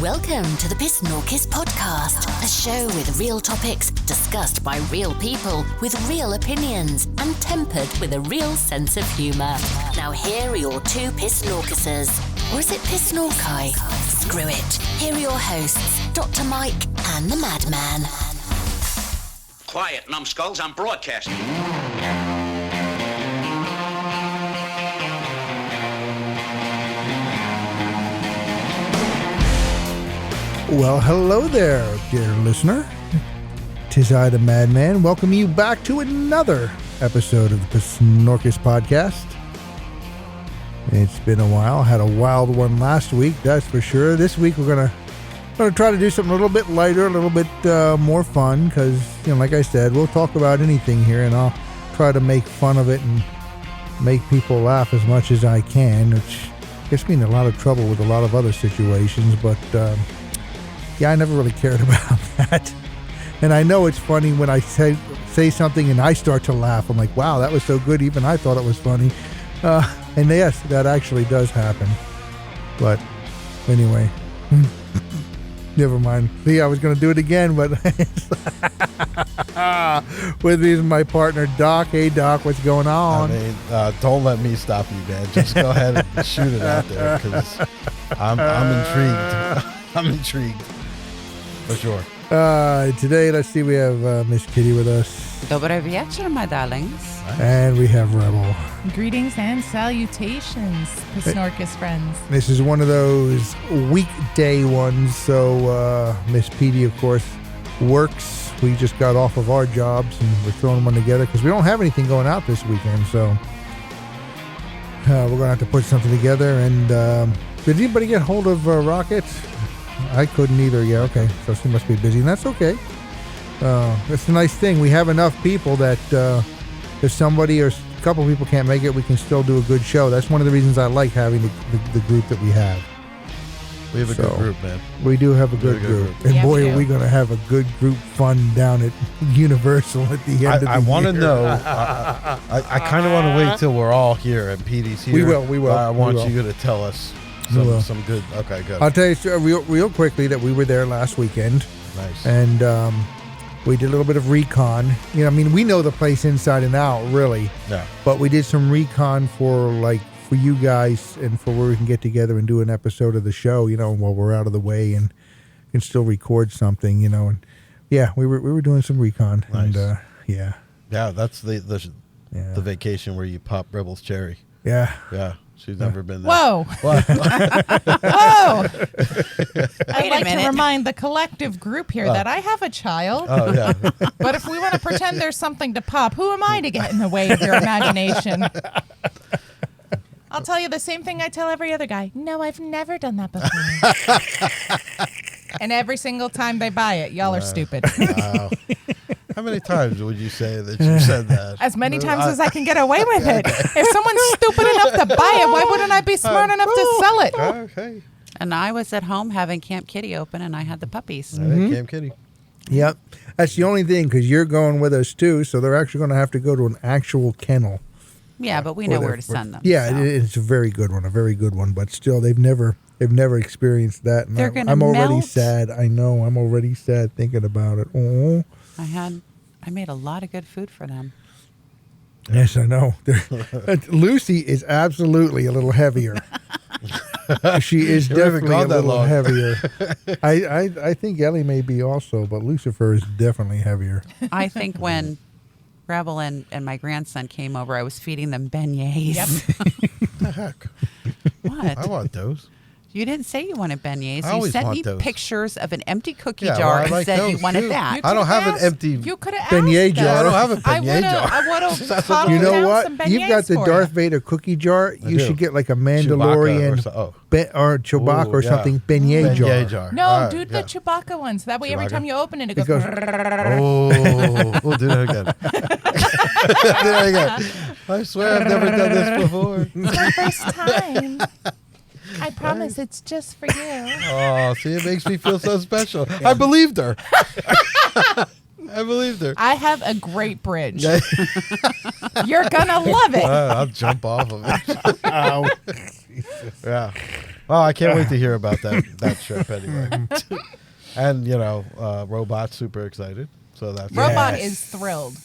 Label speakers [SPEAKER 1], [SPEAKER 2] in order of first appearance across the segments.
[SPEAKER 1] Welcome to the PSNORKIS podcast, a show with real topics discussed by real people with real opinions and tempered with a real sense of humour. Now here are your two PSNORKISers. Or is it PSNORKI? Screw it. Here are your hosts, Dr. Myke and the Madman.
[SPEAKER 2] Quiet, numbskulls, I'm broadcasting.
[SPEAKER 3] Well, hello there, dear listener. 'Tis I, the Madman, welcoming you back to another episode of the PSNORKIS podcast. It's been a while. Had a wild one last week, that's for sure. This week we're gonna try to do something a little bit lighter, a little bit more fun, because, like I said, we'll talk about anything here, and I'll try to make fun of it and make people laugh as much as I can, which gets me in a lot of trouble with a lot of other situations, but yeah, I never really cared about that. And I know it's funny when I say something and I start to laugh. I'm like, wow, that was so good. Even I thought it was funny. And yes, that actually does happen. But anyway, never mind. See, I was going to do it again, but with me is my partner, Doc. Hey, Doc, what's going on?
[SPEAKER 4] I mean, don't let me stop you, man. Just go ahead and shoot it out there, because I'm intrigued. I'm intrigued. For sure.
[SPEAKER 3] Today, let's see, we have Miss Kitty with us.
[SPEAKER 5] Dobry wieczór, my darlings.
[SPEAKER 3] And we have Rebel.
[SPEAKER 6] Greetings and salutations, PSNORKIS friends.
[SPEAKER 3] This is one of those weekday ones, so Miss Petey, of course, works. We just got off of our jobs, and we're throwing one together because we don't have anything going out this weekend, so we're going to have to put something together. And did anybody get hold of Rocket? I couldn't either. Yeah, okay. So she must be busy, and that's okay. That's a nice thing. We have enough people that if somebody or a couple people can't make it, we can still do a good show. That's one of the reasons I like having the group that we have.
[SPEAKER 4] We have a good group, man.
[SPEAKER 3] We do have a good group. And
[SPEAKER 6] yeah,
[SPEAKER 3] boy, are we going to have a good group fun down at Universal at the end of the year.
[SPEAKER 4] I want to know. I kind of want to wait till we're all here and Petey's here.
[SPEAKER 3] We will.
[SPEAKER 4] I want you to tell us some good. Okay, good.
[SPEAKER 3] I'll tell you real quickly that we were there last weekend.
[SPEAKER 4] Nice.
[SPEAKER 3] And we did a little bit of recon. We know the place inside and out, really.
[SPEAKER 4] Yeah.
[SPEAKER 3] But we did some recon for you guys and for where we can get together and do an episode of the show, while we're out of the way and can still record something, and yeah, we were doing some recon.
[SPEAKER 4] Nice.
[SPEAKER 3] And yeah.
[SPEAKER 4] Yeah, that's the vacation where you pop Rebel's cherry.
[SPEAKER 3] Yeah.
[SPEAKER 4] Yeah. She's never been there.
[SPEAKER 6] Whoa.
[SPEAKER 4] Whoa.
[SPEAKER 6] I'd like to remind the collective group here that I have a child.
[SPEAKER 4] Oh, yeah.
[SPEAKER 6] But if we want to pretend there's something to pop, who am I to get in the way of your imagination? I'll tell you the same thing I tell every other guy. No, I've never done that before. And every single time they buy it, y'all are stupid.
[SPEAKER 4] Wow. How many times would you say that you said that?
[SPEAKER 6] As many times as I can get away with it. If someone's stupid enough to buy it, why wouldn't I be smart enough to sell it?
[SPEAKER 4] Okay.
[SPEAKER 5] And I was at home having Camp Kitty open, and I had the puppies.
[SPEAKER 4] Camp Kitty.
[SPEAKER 3] Yep. That's the only thing, because you're going with us too, so they're actually going to have to go to an actual kennel.
[SPEAKER 5] Yeah, but we know where to send them.
[SPEAKER 3] Yeah,
[SPEAKER 5] so.
[SPEAKER 3] it's a very good one, but still, they've never experienced that. And
[SPEAKER 5] They're gonna
[SPEAKER 3] I'm already
[SPEAKER 5] melt.
[SPEAKER 3] sad. I know. I'm already sad thinking about it. Oh.
[SPEAKER 5] I made a lot of good food for them.
[SPEAKER 3] Yes, I know. Lucy is absolutely a little heavier. She is definitely a little heavier. I think Ellie may be also, but Lucifer is definitely heavier.
[SPEAKER 5] I think when Rebel and my grandson came over, I was feeding them beignets.
[SPEAKER 6] Yep.
[SPEAKER 4] The heck?
[SPEAKER 5] What?
[SPEAKER 4] I want those.
[SPEAKER 5] You didn't say you wanted beignets.
[SPEAKER 4] I
[SPEAKER 5] You
[SPEAKER 4] always
[SPEAKER 5] sent
[SPEAKER 4] want
[SPEAKER 5] me
[SPEAKER 4] those.
[SPEAKER 5] pictures of an empty cookie
[SPEAKER 4] Yeah,
[SPEAKER 5] jar
[SPEAKER 4] well, I
[SPEAKER 5] and
[SPEAKER 4] like
[SPEAKER 5] said you
[SPEAKER 4] those,
[SPEAKER 5] wanted
[SPEAKER 4] too.
[SPEAKER 5] that.
[SPEAKER 4] I don't have an empty
[SPEAKER 6] You could have
[SPEAKER 3] beignet
[SPEAKER 6] asked
[SPEAKER 3] jar.
[SPEAKER 6] them.
[SPEAKER 4] I don't have a beignet jar.
[SPEAKER 6] I would have
[SPEAKER 3] You know what? You've got the Darth Vader cookie jar. You
[SPEAKER 4] do.
[SPEAKER 3] should get like a Mandalorian or Chewbacca or something beignet jar.
[SPEAKER 4] Beignet jar.
[SPEAKER 6] No,
[SPEAKER 4] All right,
[SPEAKER 6] do the Chewbacca ones. That way every
[SPEAKER 4] Chewbacca?
[SPEAKER 6] time you open it, it goes.
[SPEAKER 3] goes-
[SPEAKER 4] Oh, we'll do that again. Do that again. I swear I've never done this before.
[SPEAKER 6] It's my first time. I promise it's just for you.
[SPEAKER 4] Oh, see, it makes me feel so special. I believed her. I believed her.
[SPEAKER 6] I have a great bridge. You're gonna love it.
[SPEAKER 4] I'll jump off of it.
[SPEAKER 3] Ow.
[SPEAKER 4] Yeah. Well, I can't wait to hear about that trip anyway. And Robot's super excited. So that's
[SPEAKER 6] Robot is thrilled.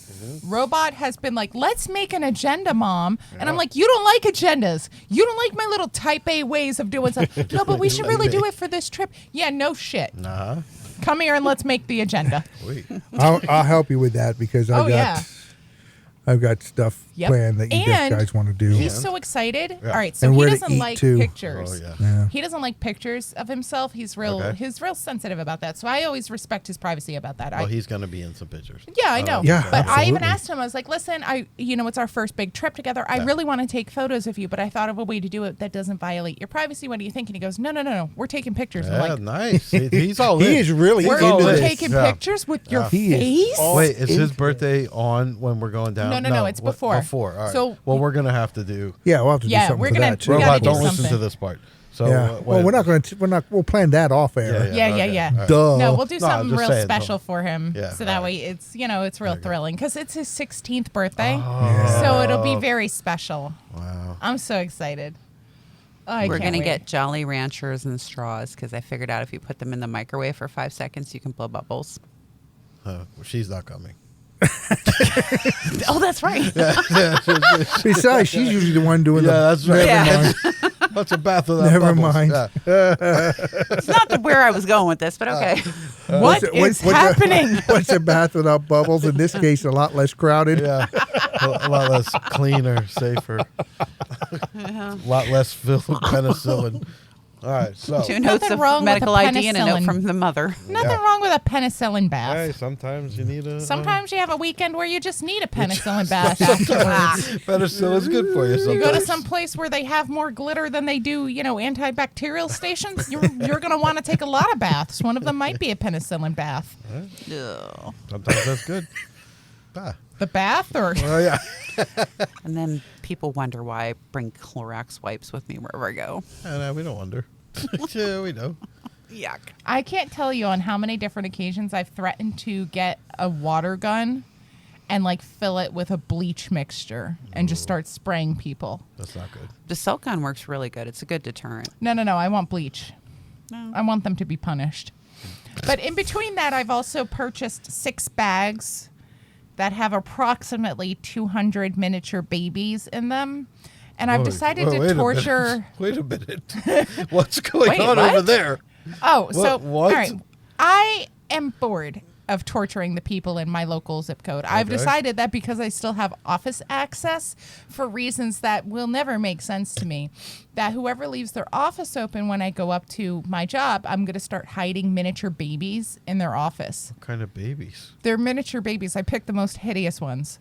[SPEAKER 6] Robot has been like, let's make an agenda, Mom. And I'm like, you don't like agendas. You don't like my little type A ways of doing stuff. No, but we should really do it for this trip. Yeah, no shit.
[SPEAKER 4] Uh-huh.
[SPEAKER 6] Come here and let's make the agenda.
[SPEAKER 4] Sweet.
[SPEAKER 3] I'll help you with that because I've got stuff
[SPEAKER 6] Yep.
[SPEAKER 3] planned that you guys want to do.
[SPEAKER 6] He's so excited.
[SPEAKER 4] Yeah.
[SPEAKER 6] All right, so
[SPEAKER 3] And
[SPEAKER 6] he
[SPEAKER 3] where to
[SPEAKER 6] doesn't
[SPEAKER 3] eat,
[SPEAKER 6] like
[SPEAKER 3] too.
[SPEAKER 6] pictures.
[SPEAKER 4] Oh,
[SPEAKER 3] Yeah.
[SPEAKER 6] He doesn't like pictures of himself. He's real sensitive about that. So I always respect his privacy about that.
[SPEAKER 4] Well, he's going to be in some pictures.
[SPEAKER 6] Yeah, I know.
[SPEAKER 3] Yeah,
[SPEAKER 6] but I even
[SPEAKER 3] absolutely.
[SPEAKER 6] asked him, I was like, listen, it's our first big trip together. I really want to take photos of you, but I thought of a way to do it that doesn't violate your privacy. What do you think? And he goes, no. We're taking pictures. I'm
[SPEAKER 4] Yeah,
[SPEAKER 6] like,
[SPEAKER 4] nice. He's all in.
[SPEAKER 3] He is really
[SPEAKER 6] we're
[SPEAKER 3] into this.
[SPEAKER 6] taking pictures with your
[SPEAKER 3] He is
[SPEAKER 6] face?
[SPEAKER 3] all
[SPEAKER 4] Wait, is his
[SPEAKER 3] into
[SPEAKER 4] birthday on when we're going down?
[SPEAKER 6] No, it's before.
[SPEAKER 4] Before. All right.
[SPEAKER 6] So-
[SPEAKER 4] well, we're going to have to do.
[SPEAKER 3] Yeah, we'll have to do
[SPEAKER 6] Yeah,
[SPEAKER 3] something
[SPEAKER 6] we're
[SPEAKER 3] for
[SPEAKER 6] gonna-
[SPEAKER 3] that too.
[SPEAKER 6] we gotta
[SPEAKER 4] Robot,
[SPEAKER 6] do
[SPEAKER 4] don't listen
[SPEAKER 6] something.
[SPEAKER 4] to this part. So,
[SPEAKER 3] Yeah. Well, we're not going to. We'll plan that off air.
[SPEAKER 6] Yeah.
[SPEAKER 4] Okay.
[SPEAKER 3] Duh.
[SPEAKER 6] No, we'll do
[SPEAKER 4] No,
[SPEAKER 6] something
[SPEAKER 4] just
[SPEAKER 6] real
[SPEAKER 4] saying,
[SPEAKER 6] special for him.
[SPEAKER 4] Yeah,
[SPEAKER 6] So that
[SPEAKER 4] all
[SPEAKER 6] way it's real thrilling because it's his 16th birthday.
[SPEAKER 3] Oh.
[SPEAKER 6] So it'll be very special.
[SPEAKER 4] Wow.
[SPEAKER 6] I'm so excited.
[SPEAKER 5] We're
[SPEAKER 6] going to
[SPEAKER 5] get Jolly Ranchers and straws because I figured out if you put them in the microwave for 5 seconds, you can blow bubbles.
[SPEAKER 4] Well, she's not coming.
[SPEAKER 5] Oh, that's right.
[SPEAKER 3] Besides, she's usually the one doing
[SPEAKER 4] That's right.
[SPEAKER 3] Never mind.
[SPEAKER 4] What's a bath without
[SPEAKER 3] Never
[SPEAKER 4] bubbles?
[SPEAKER 3] mind.
[SPEAKER 4] Yeah.
[SPEAKER 5] It's not where I was going with this, but okay.
[SPEAKER 6] What is happening?
[SPEAKER 3] What's a bath without bubbles? In this case, a lot less crowded.
[SPEAKER 4] Yeah. A lot less cleaner, safer. A lot less filled with penicillin. All right, so.
[SPEAKER 5] 2 notes
[SPEAKER 6] Nothing
[SPEAKER 5] of
[SPEAKER 6] wrong with
[SPEAKER 5] medical
[SPEAKER 6] a
[SPEAKER 5] ID and a note
[SPEAKER 6] penicillin.
[SPEAKER 5] from the mother.
[SPEAKER 6] Nothing wrong with a penicillin bath.
[SPEAKER 4] Hey, sometimes you need a.
[SPEAKER 6] Sometimes you have a weekend where you just need a penicillin bath afterwards.
[SPEAKER 4] Penicillin's good for you. Sometimes.
[SPEAKER 6] You go to some place where they have more glitter than they do, antibacterial stations. You're going to want to take a lot of baths. One of them might be a penicillin bath.
[SPEAKER 5] Ugh.
[SPEAKER 4] Sometimes that's good. Ah.
[SPEAKER 6] The bath or
[SPEAKER 4] Oh yeah.
[SPEAKER 5] And then people wonder why I bring Clorox wipes with me wherever I go.
[SPEAKER 4] No, we don't wonder. Yeah, we know.
[SPEAKER 5] Yuck.
[SPEAKER 6] I can't tell you on how many different occasions I've threatened to get a water gun and fill it with a bleach mixture and just start spraying people.
[SPEAKER 4] That's not good.
[SPEAKER 5] The silk gun works really good. It's a good deterrent.
[SPEAKER 6] No, I want bleach.
[SPEAKER 5] No.
[SPEAKER 6] I want them to be punished. But in between that, I've also purchased 6 bags that have approximately 200 miniature babies in them. And I've decided to torture.
[SPEAKER 4] Wait a minute. What's going
[SPEAKER 5] Wait,
[SPEAKER 4] on
[SPEAKER 5] what?
[SPEAKER 4] over there?
[SPEAKER 6] Oh, so
[SPEAKER 4] What?
[SPEAKER 6] all right. I am bored of torturing the people in my local zip code. I've
[SPEAKER 4] Okay.
[SPEAKER 6] decided that because I still have office access for reasons that will never make sense to me, that whoever leaves their office open when I go up to my job, I'm going to start hiding miniature babies in their office.
[SPEAKER 4] What kind of babies?
[SPEAKER 6] They're miniature babies. I picked the most hideous ones.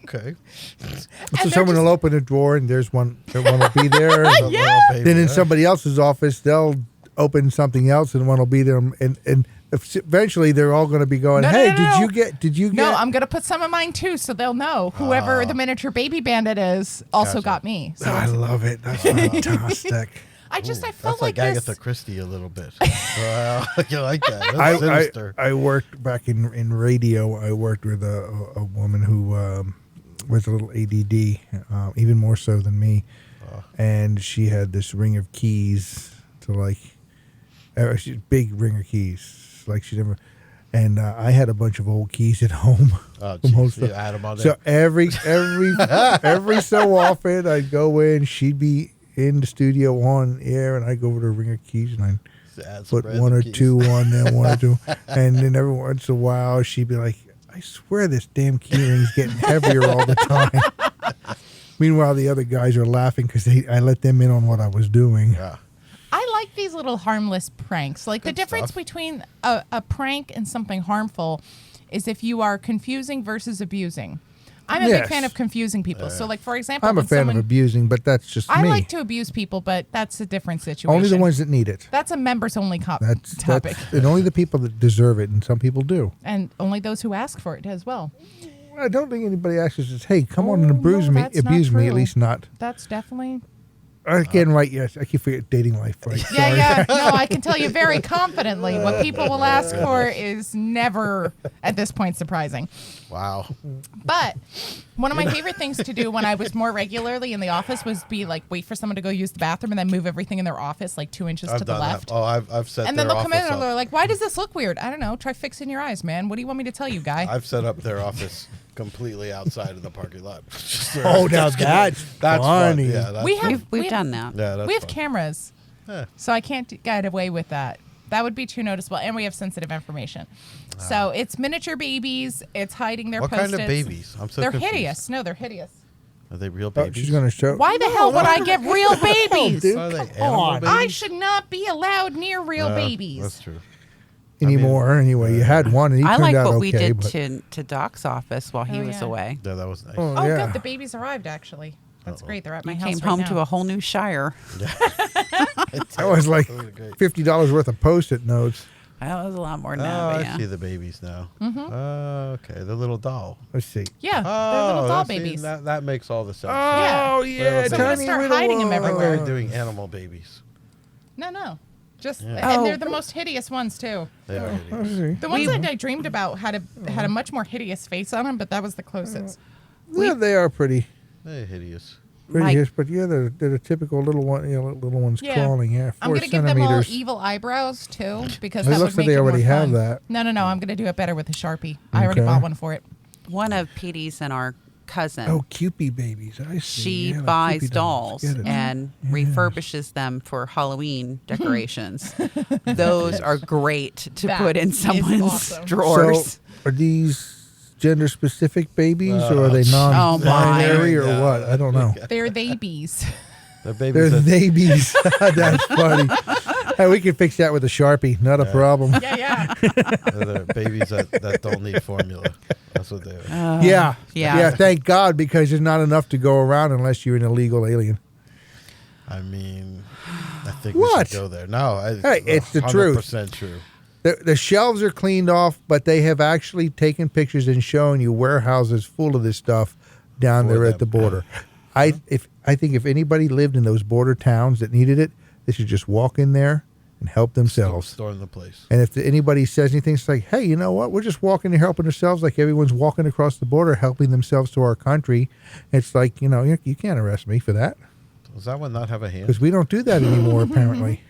[SPEAKER 4] Okay.
[SPEAKER 3] So someone will open a drawer and there's one. One will be there.
[SPEAKER 6] Yeah.
[SPEAKER 3] Then in somebody else's office, they'll open something else and one will be there. And eventually, they're all going to be going,
[SPEAKER 6] No,
[SPEAKER 3] "Hey,
[SPEAKER 6] no, no, no.
[SPEAKER 3] Did you get?"
[SPEAKER 6] No, I'm going to put some of mine too, so they'll know whoever the miniature baby bandit is also
[SPEAKER 4] Gotcha.
[SPEAKER 6] got me. So
[SPEAKER 3] I love it. That's fantastic.
[SPEAKER 6] I felt
[SPEAKER 4] That's like
[SPEAKER 6] this.
[SPEAKER 4] Agatha Christie a little bit. Wow, you like that? That's sinister.
[SPEAKER 3] I worked back in radio. I worked with a woman who was a little ADD, even more so than me, and she had this ring of keys to big ring of keys, like she never. And I had a bunch of old keys at home.
[SPEAKER 4] Oh,
[SPEAKER 3] from home
[SPEAKER 4] geez, you
[SPEAKER 3] stuff.
[SPEAKER 4] add 'em on
[SPEAKER 3] So
[SPEAKER 4] there.
[SPEAKER 3] every so often I'd go in. She'd be in the studio on air, and I'd go over to Ring of Keys and I'd
[SPEAKER 4] Add some
[SPEAKER 3] put
[SPEAKER 4] random
[SPEAKER 3] one or
[SPEAKER 4] keys.
[SPEAKER 3] two on there, one or two, and then every once in a while she'd be like, "I swear this damn key ring's getting heavier all the time." Meanwhile, the other guys are laughing because I let them in on what I was doing.
[SPEAKER 4] Yeah.
[SPEAKER 6] I like these little harmless pranks. Like the
[SPEAKER 4] Good
[SPEAKER 6] difference
[SPEAKER 4] stuff.
[SPEAKER 6] between a prank and something harmful is if you are confusing versus abusing. I'm a big
[SPEAKER 3] Yes.
[SPEAKER 6] fan of confusing people. So, like for example,
[SPEAKER 3] I'm a
[SPEAKER 6] when
[SPEAKER 3] fan
[SPEAKER 6] someone,
[SPEAKER 3] of abusing, but that's just
[SPEAKER 6] I
[SPEAKER 3] me.
[SPEAKER 6] like to abuse people, but that's a different situation.
[SPEAKER 3] Only the ones that need it.
[SPEAKER 6] That's a members only
[SPEAKER 3] That's
[SPEAKER 6] topic,
[SPEAKER 3] and only the people that deserve it, and some people do.
[SPEAKER 6] and only those who ask for it as well.
[SPEAKER 3] I don't think anybody actually says, "Hey, come on and
[SPEAKER 6] Oh,
[SPEAKER 3] abuse
[SPEAKER 6] no,
[SPEAKER 3] me,
[SPEAKER 6] that's not
[SPEAKER 3] abuse me." At
[SPEAKER 6] true.
[SPEAKER 3] least not.
[SPEAKER 6] That's definitely
[SPEAKER 3] Again, right? Yes, I keep forgetting dating life. Right?
[SPEAKER 6] Yeah. No, I can tell you very confidently what people will ask for is never, at this point, surprising.
[SPEAKER 4] Wow.
[SPEAKER 6] But one of my favorite things to do when I was more regularly in the office was be like, wait for someone to go use the bathroom and then move everything in their office like 2 inches to the left.
[SPEAKER 4] That. Oh, I've set
[SPEAKER 6] and
[SPEAKER 4] their
[SPEAKER 6] then they'll come in
[SPEAKER 4] office
[SPEAKER 6] and they're
[SPEAKER 4] up.
[SPEAKER 6] like, why does this look weird? I don't know. Try fixing your eyes, man. What do you want me to tell you, guy?
[SPEAKER 4] I've set up their office completely outside of the parking lot.
[SPEAKER 3] Oh, now that's funny.
[SPEAKER 4] Fun. Yeah, that's
[SPEAKER 6] We
[SPEAKER 4] fun.
[SPEAKER 6] have
[SPEAKER 5] We've done that.
[SPEAKER 4] Yeah, that's
[SPEAKER 6] we have
[SPEAKER 4] fun.
[SPEAKER 6] cameras,
[SPEAKER 4] Yeah.
[SPEAKER 6] so I can't get away with that. That would be too noticeable, and we have sensitive information. So it's miniature babies. It's hiding their
[SPEAKER 4] What
[SPEAKER 6] Post-its.
[SPEAKER 4] kind of babies? I'm so
[SPEAKER 6] They're
[SPEAKER 4] confused.
[SPEAKER 6] hideous. No, they're hideous.
[SPEAKER 4] Are they real
[SPEAKER 3] Oh,
[SPEAKER 4] babies?
[SPEAKER 3] she's going to show.
[SPEAKER 6] Why the hell would I get real babies?
[SPEAKER 3] dude.
[SPEAKER 4] Are they
[SPEAKER 3] Come
[SPEAKER 4] animal
[SPEAKER 3] on.
[SPEAKER 4] babies?
[SPEAKER 6] I should not be allowed near real babies.
[SPEAKER 4] That's true.
[SPEAKER 3] Anymore. Anyway, you had one and he
[SPEAKER 5] I
[SPEAKER 3] turned
[SPEAKER 5] like
[SPEAKER 3] out
[SPEAKER 5] what
[SPEAKER 3] okay.
[SPEAKER 5] we did
[SPEAKER 3] but,
[SPEAKER 5] to Doc's office while he
[SPEAKER 6] Oh,
[SPEAKER 5] was
[SPEAKER 6] yeah.
[SPEAKER 5] away.
[SPEAKER 4] Yeah, that was nice.
[SPEAKER 3] oh,
[SPEAKER 6] Oh,
[SPEAKER 3] yeah.
[SPEAKER 6] good. The babies arrived, actually. That's great. They're at my
[SPEAKER 5] You
[SPEAKER 6] house
[SPEAKER 5] came
[SPEAKER 6] right
[SPEAKER 5] home
[SPEAKER 6] now.
[SPEAKER 5] to a whole new shire.
[SPEAKER 3] That was like
[SPEAKER 4] Those are great.
[SPEAKER 3] $50 worth of Post-it notes.
[SPEAKER 5] That was a lot more than
[SPEAKER 4] Oh,
[SPEAKER 5] that, but
[SPEAKER 4] I
[SPEAKER 5] yeah.
[SPEAKER 4] see the babies now. Okay, the little doll.
[SPEAKER 3] Let's see.
[SPEAKER 6] Yeah, they're
[SPEAKER 4] Oh,
[SPEAKER 6] little doll
[SPEAKER 4] see,
[SPEAKER 6] babies.
[SPEAKER 4] That makes all the sense.
[SPEAKER 3] Oh, yeah.
[SPEAKER 4] So I'm gonna
[SPEAKER 3] tiny
[SPEAKER 6] start
[SPEAKER 3] little
[SPEAKER 6] hiding 'em
[SPEAKER 3] one.
[SPEAKER 4] I think
[SPEAKER 6] everywhere.
[SPEAKER 4] they're doing animal babies.
[SPEAKER 6] No. Just
[SPEAKER 4] Yeah.
[SPEAKER 6] and they're the most hideous ones too.
[SPEAKER 4] They are
[SPEAKER 3] Let's
[SPEAKER 4] hideous.
[SPEAKER 3] see.
[SPEAKER 6] The ones that I dreamed about had a much more hideous face on them, but that was the closest.
[SPEAKER 3] Yeah, they are pretty
[SPEAKER 4] They're hideous.
[SPEAKER 5] Myke-
[SPEAKER 3] hideous, but yeah, they're the typical little one, little ones
[SPEAKER 6] Yeah.
[SPEAKER 3] crawling. Yeah, 4
[SPEAKER 6] I'm gonna give them all
[SPEAKER 3] centimeters.
[SPEAKER 6] evil eyebrows too, because
[SPEAKER 3] It
[SPEAKER 6] that
[SPEAKER 3] looks
[SPEAKER 6] would
[SPEAKER 3] like
[SPEAKER 6] make
[SPEAKER 3] they
[SPEAKER 6] it
[SPEAKER 3] already
[SPEAKER 6] more
[SPEAKER 3] have
[SPEAKER 6] fun.
[SPEAKER 3] that.
[SPEAKER 6] No. I'm gonna do it better with a Sharpie. I already
[SPEAKER 3] Okay.
[SPEAKER 6] bought one for it.
[SPEAKER 5] One of Petey's and our cousin,
[SPEAKER 3] Oh, Cupid babies. I see.
[SPEAKER 5] she
[SPEAKER 3] Yeah, like
[SPEAKER 5] buys
[SPEAKER 3] Cupid
[SPEAKER 5] dolls
[SPEAKER 3] Get it.
[SPEAKER 5] and refurbishes them for Halloween decorations. Those are great to
[SPEAKER 6] That
[SPEAKER 5] put in
[SPEAKER 6] is
[SPEAKER 5] someone's
[SPEAKER 6] awesome.
[SPEAKER 5] drawers.
[SPEAKER 3] So, are these gender-specific babies, or are they
[SPEAKER 5] Oh,
[SPEAKER 3] non-binary,
[SPEAKER 4] my.
[SPEAKER 3] or what? I don't know.
[SPEAKER 6] They're babies.
[SPEAKER 4] They're
[SPEAKER 3] They're
[SPEAKER 4] babies. that-
[SPEAKER 3] babies. That's funny. Hey, we can fix that with a Sharpie. Not a problem.
[SPEAKER 6] Yeah.
[SPEAKER 4] they're babies that don't need formula. That's what they are.
[SPEAKER 3] Yeah.
[SPEAKER 5] Yeah.
[SPEAKER 3] Thank God, because there's not enough to go around unless you're an illegal alien.
[SPEAKER 4] I mean, I think
[SPEAKER 3] What?
[SPEAKER 4] we should go there. No,
[SPEAKER 3] Hey, it's the truth.
[SPEAKER 4] 100% true.
[SPEAKER 3] The shelves are cleaned off, but they have actually taken pictures and shown you warehouses full of this stuff down
[SPEAKER 4] For
[SPEAKER 3] there at the
[SPEAKER 4] them.
[SPEAKER 3] border. I think if anybody lived in those border towns that needed it, they should just walk in there and help themselves.
[SPEAKER 4] Storm the place.
[SPEAKER 3] And if anybody says anything, it's like, hey, you know what? We're just walking here helping ourselves, like everyone's walking across the border helping themselves to our country. It's like, you can't arrest me for that
[SPEAKER 4] Does that one not have a hand?
[SPEAKER 3] because we don't do that anymore, apparently.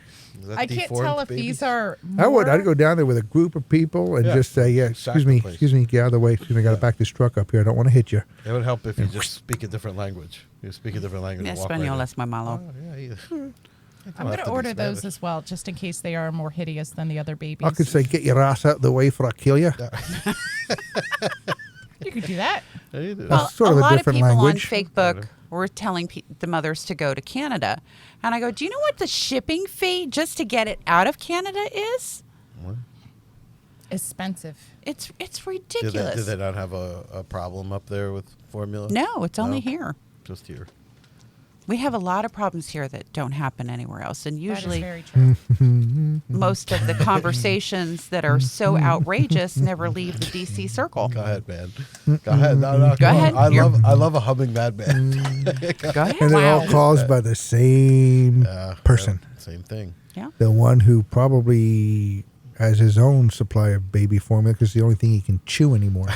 [SPEAKER 4] Is that
[SPEAKER 6] I can't
[SPEAKER 4] deformed
[SPEAKER 6] tell if
[SPEAKER 4] babies?
[SPEAKER 6] these are.
[SPEAKER 3] I would.
[SPEAKER 6] more-
[SPEAKER 3] I'd go down there with a group of people and
[SPEAKER 4] Yeah.
[SPEAKER 3] just say, yeah,
[SPEAKER 4] Sack
[SPEAKER 3] excuse
[SPEAKER 4] the
[SPEAKER 3] me,
[SPEAKER 4] place.
[SPEAKER 3] get out of the way. Excuse me, I got to back this truck up here. I don't want to hit you.
[SPEAKER 4] It would help if you just speak a different language. You speak a different language. and walk right
[SPEAKER 5] Español
[SPEAKER 4] in.
[SPEAKER 5] es muy malo.
[SPEAKER 4] Oh, yeah, either.
[SPEAKER 6] I'm going to order those as well, just in case they are more hideous than the other babies.
[SPEAKER 3] I could say, get your ass out of the way for I kill you.
[SPEAKER 6] You could do that.
[SPEAKER 5] Well,
[SPEAKER 3] sort
[SPEAKER 5] a
[SPEAKER 3] of a
[SPEAKER 5] lot of
[SPEAKER 3] different
[SPEAKER 5] people
[SPEAKER 3] language.
[SPEAKER 5] on Facebook were telling the mothers to go to Canada. And I go, do you know what the shipping fee just to get it out of Canada is?
[SPEAKER 6] Expensive.
[SPEAKER 5] It's
[SPEAKER 4] Do
[SPEAKER 5] ridiculous.
[SPEAKER 4] they not have a problem up there with formula?
[SPEAKER 5] No, it's only
[SPEAKER 4] No?
[SPEAKER 5] here.
[SPEAKER 4] Just here.
[SPEAKER 5] We have a lot of problems here that don't happen anywhere else. And
[SPEAKER 6] That is
[SPEAKER 5] usually
[SPEAKER 6] very true.
[SPEAKER 5] most of the conversations that are so outrageous never leave the DC circle.
[SPEAKER 4] Go ahead, man. Go ahead. No,
[SPEAKER 5] Go
[SPEAKER 4] come on.
[SPEAKER 5] ahead.
[SPEAKER 4] I love a humming madman.
[SPEAKER 5] Go ahead.
[SPEAKER 3] And they're all caused by the same person.
[SPEAKER 4] Same thing.
[SPEAKER 5] Yeah.
[SPEAKER 3] The one who probably has his own supply of baby formula because it's the only thing he can chew anymore.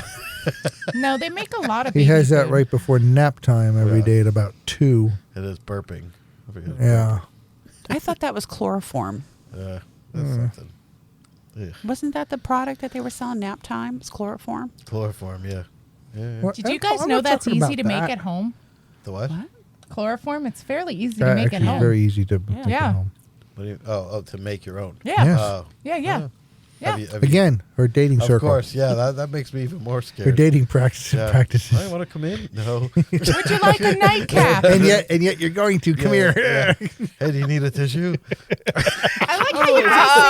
[SPEAKER 6] No, they make a lot of
[SPEAKER 3] He
[SPEAKER 6] baby
[SPEAKER 3] has that
[SPEAKER 6] food.
[SPEAKER 3] right before nap time every
[SPEAKER 4] Yeah.
[SPEAKER 3] day at about 2.
[SPEAKER 4] It is burping. I forget.
[SPEAKER 3] Yeah.
[SPEAKER 5] I thought that was chloroform.
[SPEAKER 4] That's something. Ugh.
[SPEAKER 5] Wasn't that the product that they were selling nap time? It's chloroform.
[SPEAKER 4] Chloroform, yeah. Yeah.
[SPEAKER 3] What-
[SPEAKER 6] Did you
[SPEAKER 3] I'm
[SPEAKER 6] guys
[SPEAKER 3] not
[SPEAKER 6] know that's
[SPEAKER 3] talking
[SPEAKER 6] easy
[SPEAKER 3] about
[SPEAKER 6] to make
[SPEAKER 3] that.
[SPEAKER 6] at home?
[SPEAKER 4] The what?
[SPEAKER 6] Chloroform, it's fairly easy to make at
[SPEAKER 3] Actually,
[SPEAKER 6] home.
[SPEAKER 3] very easy to make
[SPEAKER 6] Yeah.
[SPEAKER 3] at home.
[SPEAKER 4] What do you, to make your own.
[SPEAKER 6] Yeah.
[SPEAKER 3] Yes.
[SPEAKER 4] Oh.
[SPEAKER 6] Yeah.
[SPEAKER 4] Yeah.
[SPEAKER 6] Yeah.
[SPEAKER 4] Have you-
[SPEAKER 3] Again, her dating
[SPEAKER 4] of
[SPEAKER 3] circle.
[SPEAKER 4] course, yeah. That makes me even more scared.
[SPEAKER 3] Her dating practices.
[SPEAKER 4] Yeah.
[SPEAKER 3] practices.
[SPEAKER 4] I want to come in. No.
[SPEAKER 6] Would you like a nightcap?
[SPEAKER 3] and yet you're going to. Come
[SPEAKER 4] Yeah,
[SPEAKER 3] here.
[SPEAKER 4] yeah. Hey, do you need a tissue?
[SPEAKER 6] I like how you just say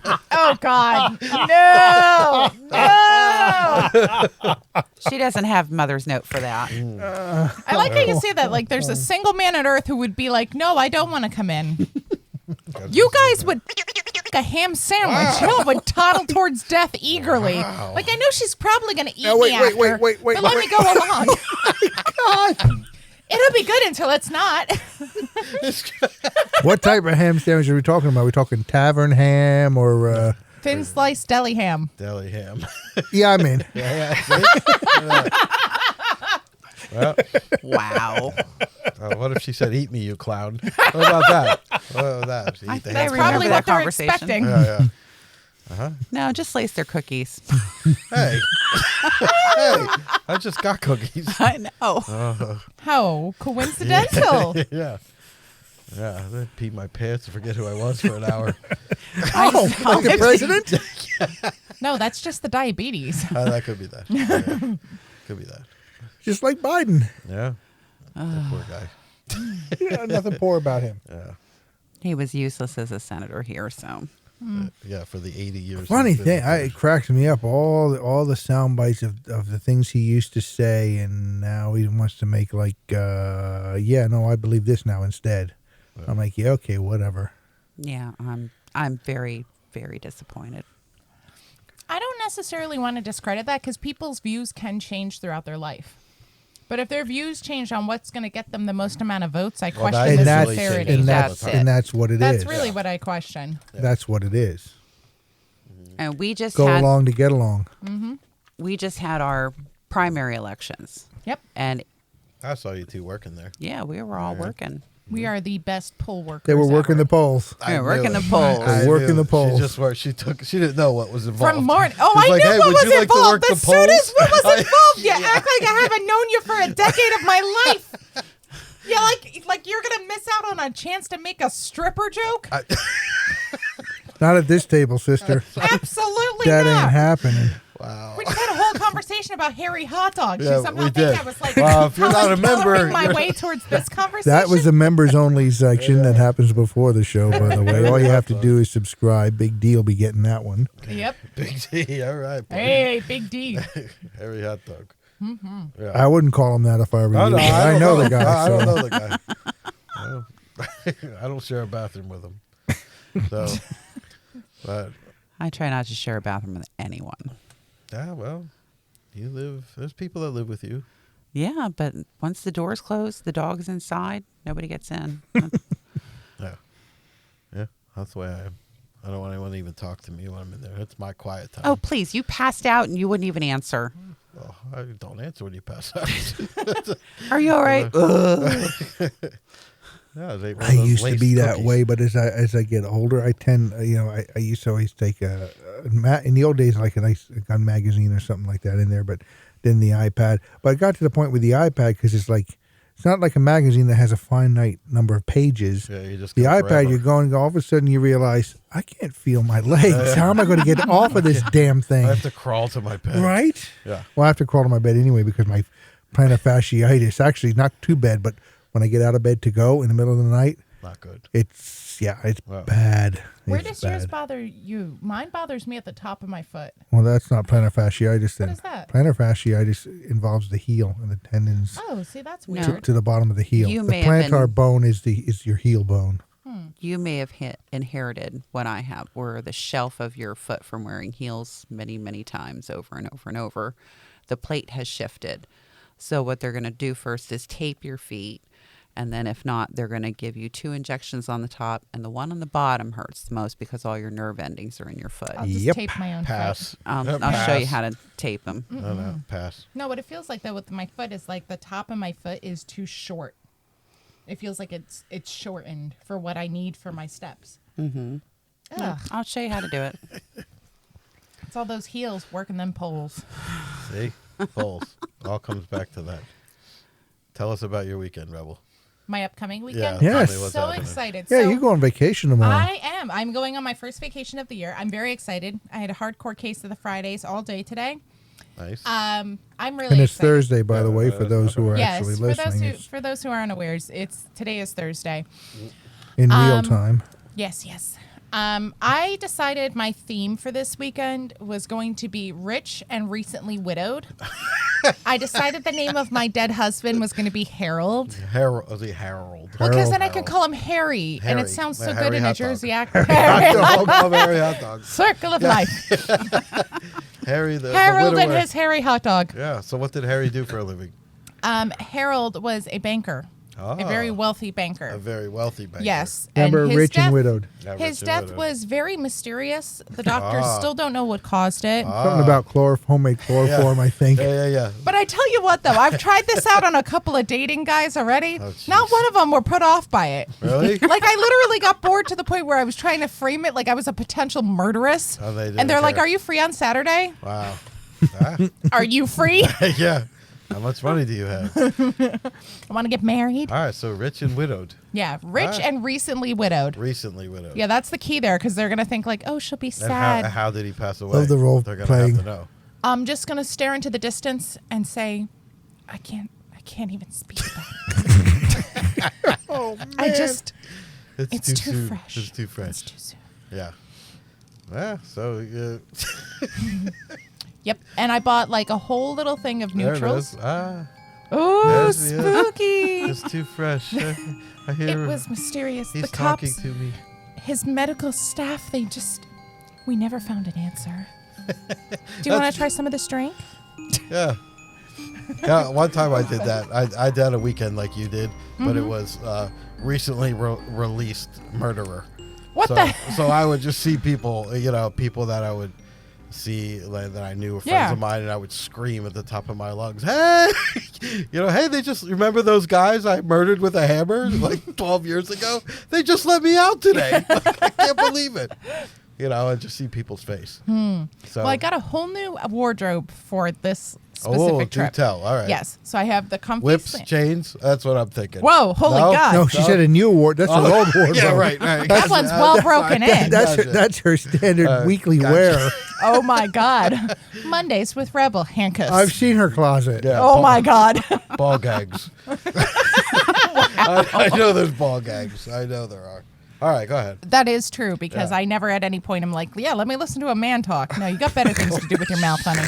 [SPEAKER 6] that. Oh God, no.
[SPEAKER 5] She doesn't have mother's note for that.
[SPEAKER 6] I like how you say that. Like, there's a single man on earth who would be like, "No, I don't want to come in." You guys would a ham sandwich. Hill would toddle towards death eagerly. Like, I know she's probably going to eat
[SPEAKER 3] Now, wait,
[SPEAKER 6] me
[SPEAKER 3] wait,
[SPEAKER 6] after,
[SPEAKER 3] wait,
[SPEAKER 6] but let me go along. It'll be good until it's not.
[SPEAKER 3] What type of ham sandwich are we talking about? Are we talking tavern ham or...
[SPEAKER 6] Thin sliced deli ham.
[SPEAKER 4] Deli ham.
[SPEAKER 3] Yeah, I mean...
[SPEAKER 4] Well,
[SPEAKER 5] Wow.
[SPEAKER 4] what if she said, "Eat me, you clown"? What about that? What about that? She eat the
[SPEAKER 6] That's
[SPEAKER 4] ham.
[SPEAKER 6] probably
[SPEAKER 5] that
[SPEAKER 6] what they're
[SPEAKER 5] conversation.
[SPEAKER 6] expecting.
[SPEAKER 4] Yeah.
[SPEAKER 5] No, just lace their cookies.
[SPEAKER 4] Hey, hey! I just got cookies.
[SPEAKER 5] I know.
[SPEAKER 6] How coincidental.
[SPEAKER 4] Yeah. Yeah, I peed my pants to forget who I was for an hour.
[SPEAKER 3] Oh, like the president?
[SPEAKER 6] No, that's just the diabetes.
[SPEAKER 4] That could be that. Yeah. Could be that.
[SPEAKER 3] Just like Biden.
[SPEAKER 4] Yeah. That poor guy.
[SPEAKER 3] Yeah, nothing poor about him.
[SPEAKER 4] Yeah.
[SPEAKER 5] He was useless as a senator here, so.
[SPEAKER 4] Yeah, for the 80 years.
[SPEAKER 3] Funny
[SPEAKER 4] he's been
[SPEAKER 3] thing,
[SPEAKER 4] in
[SPEAKER 3] it cracks me up. All the sound bites of the things he used to say, and now he wants to make like, I believe this now instead. I'm like, yeah, okay, whatever.
[SPEAKER 5] Yeah, I'm very, very disappointed.
[SPEAKER 6] I don't necessarily want to discredit that because people's views can change throughout their life. But if their views change on what's going to get them the most amount of votes, I question
[SPEAKER 4] that
[SPEAKER 6] the
[SPEAKER 4] is
[SPEAKER 3] that's
[SPEAKER 4] really
[SPEAKER 6] sincerity.
[SPEAKER 4] changing.
[SPEAKER 3] and that's what it is.
[SPEAKER 6] That's really what I question.
[SPEAKER 3] That's what it is.
[SPEAKER 5] And we just
[SPEAKER 3] Go
[SPEAKER 5] had
[SPEAKER 3] along to get along.
[SPEAKER 5] we just had our primary elections,
[SPEAKER 6] Yep.
[SPEAKER 5] and
[SPEAKER 4] I saw you two working there.
[SPEAKER 5] yeah, we were all working.
[SPEAKER 6] We are the best poll workers.
[SPEAKER 3] They were working
[SPEAKER 6] ever.
[SPEAKER 3] the polls.
[SPEAKER 5] We were
[SPEAKER 4] knew
[SPEAKER 5] working
[SPEAKER 4] it.
[SPEAKER 5] the polls.
[SPEAKER 4] I
[SPEAKER 3] Working
[SPEAKER 4] knew.
[SPEAKER 3] the polls.
[SPEAKER 4] She just worked. She didn't know what was involved.
[SPEAKER 6] From morning. Oh,
[SPEAKER 4] She's
[SPEAKER 6] I
[SPEAKER 4] like,
[SPEAKER 6] knew
[SPEAKER 4] hey,
[SPEAKER 6] what
[SPEAKER 4] would
[SPEAKER 6] was
[SPEAKER 4] you like to
[SPEAKER 6] involved.
[SPEAKER 4] work the
[SPEAKER 6] As soon as
[SPEAKER 4] polls?
[SPEAKER 6] what was involved, you act like I haven't known you for a decade of my life. Yeah, like you're gonna miss out on a chance to make a stripper joke.
[SPEAKER 3] Not at this table, sister.
[SPEAKER 6] Absolutely
[SPEAKER 3] That
[SPEAKER 6] not.
[SPEAKER 3] ain't happening.
[SPEAKER 4] Wow.
[SPEAKER 6] We just had a whole conversation about hairy hot dogs.
[SPEAKER 4] Yeah,
[SPEAKER 6] You somehow
[SPEAKER 4] we
[SPEAKER 6] think
[SPEAKER 4] did.
[SPEAKER 6] I was like,
[SPEAKER 4] Well, if you're not a member,
[SPEAKER 6] coloring my
[SPEAKER 4] you're-
[SPEAKER 6] way towards this conversation.
[SPEAKER 3] That was the members only section that happens before the show, by the way. All you have to do is subscribe. Big deal be getting that one.
[SPEAKER 6] Yep.
[SPEAKER 4] Big D. All right. buddy.
[SPEAKER 6] Hey, Big D.
[SPEAKER 4] Hairy hot dog. Yeah.
[SPEAKER 3] I wouldn't call him that if I were
[SPEAKER 4] Oh,
[SPEAKER 3] you.
[SPEAKER 4] no,
[SPEAKER 3] but I know the guy.
[SPEAKER 4] I don't
[SPEAKER 3] so-
[SPEAKER 4] know the guy. I don't share a bathroom with him. So, but
[SPEAKER 5] I try not to share a bathroom with anyone.
[SPEAKER 4] yeah, well, you live. There's people that live with you.
[SPEAKER 5] Yeah, but once the door's closed, the dog's inside, nobody gets in.
[SPEAKER 4] Yeah, yeah, that's the way I am. I don't want anyone to even talk to me when I'm in there. It's my quiet time.
[SPEAKER 5] Oh, please, you passed out and you wouldn't even answer.
[SPEAKER 4] Oh, I don't answer when you pass out.
[SPEAKER 5] Are you all right?
[SPEAKER 4] Yeah, it ain't one
[SPEAKER 3] I
[SPEAKER 4] of those
[SPEAKER 3] used to
[SPEAKER 4] laced
[SPEAKER 3] be that
[SPEAKER 4] cookies.
[SPEAKER 3] way, but as I get older, I tend, I used to always take in the old days, like a nice gun magazine or something like that in there, but then the iPad. But I got to the point with the iPad because it's not like a magazine that has a finite number of pages.
[SPEAKER 4] Yeah, you just
[SPEAKER 3] The
[SPEAKER 4] go
[SPEAKER 3] iPad,
[SPEAKER 4] forever.
[SPEAKER 3] you're going, all of a sudden you realize, I can't feel my legs. How am I going to get off of this damn
[SPEAKER 4] I
[SPEAKER 3] thing?
[SPEAKER 4] have to crawl to my bed.
[SPEAKER 3] Right?
[SPEAKER 4] Yeah.
[SPEAKER 3] Well, I have to crawl to my bed anyway because my plantar fasciitis, actually not too bad, but when I get out of bed to go in the middle of the night,
[SPEAKER 4] Not good.
[SPEAKER 3] it's
[SPEAKER 4] Wow.
[SPEAKER 3] bad.
[SPEAKER 6] Where
[SPEAKER 3] It's
[SPEAKER 6] does yours
[SPEAKER 3] bad.
[SPEAKER 6] bother you? Mine bothers me at the top of my foot.
[SPEAKER 3] Well, that's not plantar fasciitis then.
[SPEAKER 6] What is that?
[SPEAKER 3] Plantar fasciitis involves the heel and the tendons
[SPEAKER 6] Oh, see, that's
[SPEAKER 5] No.
[SPEAKER 6] weird.
[SPEAKER 3] to the bottom of the heel.
[SPEAKER 5] You
[SPEAKER 3] The
[SPEAKER 5] may have
[SPEAKER 3] plantar
[SPEAKER 5] been-
[SPEAKER 3] bone is your heel bone.
[SPEAKER 5] You may have inherited what I have, where the shelf of your foot from wearing heels many, many times over and over and over, the plate has shifted. So what they're going to do first is tape your feet. And then if not, they're going to give you 2 injections on the top, and the one on the bottom hurts the most because all your nerve endings are in your foot.
[SPEAKER 6] I'll just
[SPEAKER 3] Yep.
[SPEAKER 6] tape my own
[SPEAKER 4] Pass.
[SPEAKER 6] foot.
[SPEAKER 5] I'll
[SPEAKER 4] Pass.
[SPEAKER 5] show you how to tape them.
[SPEAKER 4] No, pass.
[SPEAKER 6] No, what it feels like though with my foot is like the top of my foot is too short. It feels like it's shortened for what I need for my steps. Mm-hmm. Ugh,
[SPEAKER 5] I'll show you how to do it.
[SPEAKER 6] it's all those heels working them poles.
[SPEAKER 4] See? Polls. All comes back to that. Tell us about your weekend, Rebel.
[SPEAKER 6] My upcoming weekend.
[SPEAKER 3] Yeah. Yes.
[SPEAKER 4] tell me what's
[SPEAKER 6] So
[SPEAKER 4] happening.
[SPEAKER 6] excited.
[SPEAKER 3] Yeah,
[SPEAKER 6] so
[SPEAKER 3] you go on vacation tomorrow.
[SPEAKER 6] I am. I'm going on my first vacation of the year. I'm very excited. I had a hardcore case of the Fridays all day today.
[SPEAKER 4] Nice.
[SPEAKER 6] I'm really
[SPEAKER 3] and it's
[SPEAKER 6] excited.
[SPEAKER 3] Thursday, by the way, for those who are
[SPEAKER 6] Yes,
[SPEAKER 3] actually
[SPEAKER 6] for those
[SPEAKER 3] listening.
[SPEAKER 6] who
[SPEAKER 3] It's
[SPEAKER 6] for those who are unawares, today is Thursday.
[SPEAKER 3] in real time.
[SPEAKER 6] Yes. I decided my theme for this weekend was going to be rich and recently widowed. I decided the name of my dead husband was going to be Harold.
[SPEAKER 4] Harold.
[SPEAKER 6] Well, because then I
[SPEAKER 3] Harold.
[SPEAKER 6] could call him Harry, and
[SPEAKER 4] Harry.
[SPEAKER 6] it sounds so
[SPEAKER 4] Like
[SPEAKER 6] good
[SPEAKER 4] Harry
[SPEAKER 6] in a
[SPEAKER 4] hot dog.
[SPEAKER 6] Jersey accent.
[SPEAKER 4] Harry hot dog.
[SPEAKER 6] Circle of life.
[SPEAKER 4] Harry the
[SPEAKER 6] Harold and
[SPEAKER 4] widower.
[SPEAKER 6] his Harry hot dog.
[SPEAKER 4] Yeah. So what did Harry do for a living?
[SPEAKER 6] Harold was a banker, a very wealthy banker.
[SPEAKER 4] A very wealthy banker.
[SPEAKER 6] Yes.
[SPEAKER 3] Remember,
[SPEAKER 6] and his
[SPEAKER 3] rich
[SPEAKER 6] death,
[SPEAKER 3] and widowed.
[SPEAKER 4] Yeah,
[SPEAKER 6] His
[SPEAKER 4] rich and
[SPEAKER 6] death
[SPEAKER 4] widowed.
[SPEAKER 6] was very mysterious. The doctors still don't know what caused it.
[SPEAKER 3] Something about homemade chloroform, I think.
[SPEAKER 4] Yeah.
[SPEAKER 6] But I tell you what, though, I've tried this out on a couple of dating guys already.
[SPEAKER 4] jeez.
[SPEAKER 6] Not one of them were put off by it.
[SPEAKER 4] Really?
[SPEAKER 6] Like, I literally got bored to the point where I was trying to frame it like I was a potential murderess.
[SPEAKER 4] Oh, they didn't
[SPEAKER 6] and they're like,
[SPEAKER 4] care.
[SPEAKER 6] "Are you free on Saturday?
[SPEAKER 4] Wow.
[SPEAKER 6] Are you free?
[SPEAKER 4] Yeah. How much money do you have?
[SPEAKER 6] I want to get married."
[SPEAKER 4] All right, so rich and widowed.
[SPEAKER 6] Yeah, rich
[SPEAKER 4] Right.
[SPEAKER 6] and recently widowed.
[SPEAKER 4] Recently widowed.
[SPEAKER 6] Yeah, that's the key there because they're going to think like, "Oh, she'll be
[SPEAKER 4] And
[SPEAKER 6] sad."
[SPEAKER 4] how did he pass away?
[SPEAKER 3] Love the role
[SPEAKER 4] They're gonna
[SPEAKER 3] playing.
[SPEAKER 4] have to know.
[SPEAKER 6] I'm just going to stare into the distance and say, I can't even speak about it.
[SPEAKER 3] Oh, man.
[SPEAKER 6] I just,
[SPEAKER 4] It's
[SPEAKER 6] it's
[SPEAKER 4] too
[SPEAKER 6] too
[SPEAKER 4] soon.
[SPEAKER 6] fresh.
[SPEAKER 4] It's too fresh.
[SPEAKER 6] It's too soon.
[SPEAKER 4] Yeah. Yeah. So
[SPEAKER 6] Yep. And I bought like a whole little thing of
[SPEAKER 4] there it
[SPEAKER 6] neutrals.
[SPEAKER 4] is. Ah,
[SPEAKER 6] Oh,
[SPEAKER 4] There's the-
[SPEAKER 6] spooky.
[SPEAKER 4] it's too fresh. I hear.
[SPEAKER 6] It was mysterious.
[SPEAKER 4] He's
[SPEAKER 6] The
[SPEAKER 4] talking
[SPEAKER 6] cops,
[SPEAKER 4] to me.
[SPEAKER 6] his medical staff, we never found an answer. Do you want to try some of this drink?
[SPEAKER 4] Yeah. Yeah. One time I did that. I did a weekend like you did, but it was recently released murderer.
[SPEAKER 6] What
[SPEAKER 4] so,
[SPEAKER 6] the?
[SPEAKER 4] So I would just see people, people that I would see like, that I knew were friends
[SPEAKER 6] Yeah.
[SPEAKER 4] of mine, and I would scream at the top of my lungs, "Hey, hey! They just remember those guys I murdered with a hammer like 12 years ago. They just let me out today. Like, I can't believe it." And just see people's face. So,
[SPEAKER 6] Well, I got a whole new wardrobe for this specific
[SPEAKER 4] do
[SPEAKER 6] trip.
[SPEAKER 4] tell. All right.
[SPEAKER 6] Yes. So I have the comfy
[SPEAKER 4] Whips,
[SPEAKER 6] sla-
[SPEAKER 4] chains. That's what I'm thinking.
[SPEAKER 6] Whoa, holy
[SPEAKER 4] No?
[SPEAKER 6] God.
[SPEAKER 3] No, she said a new ward. That's her old wardrobe.
[SPEAKER 4] Yeah, right.
[SPEAKER 6] That one's well broken in.
[SPEAKER 3] That's her standard weekly
[SPEAKER 4] gotcha.
[SPEAKER 3] wear.
[SPEAKER 6] Oh my God. Mondays with Rebel handcuffs.
[SPEAKER 3] I've seen her closet.
[SPEAKER 4] Yeah,
[SPEAKER 6] Oh my God.
[SPEAKER 4] ball gags. I know there's ball gags. I know there are. All right, go ahead.
[SPEAKER 6] That is true because
[SPEAKER 4] Yeah.
[SPEAKER 6] I never at any point am like, yeah, let me listen to a man talk. No, you got better things to do with your mouth, honey.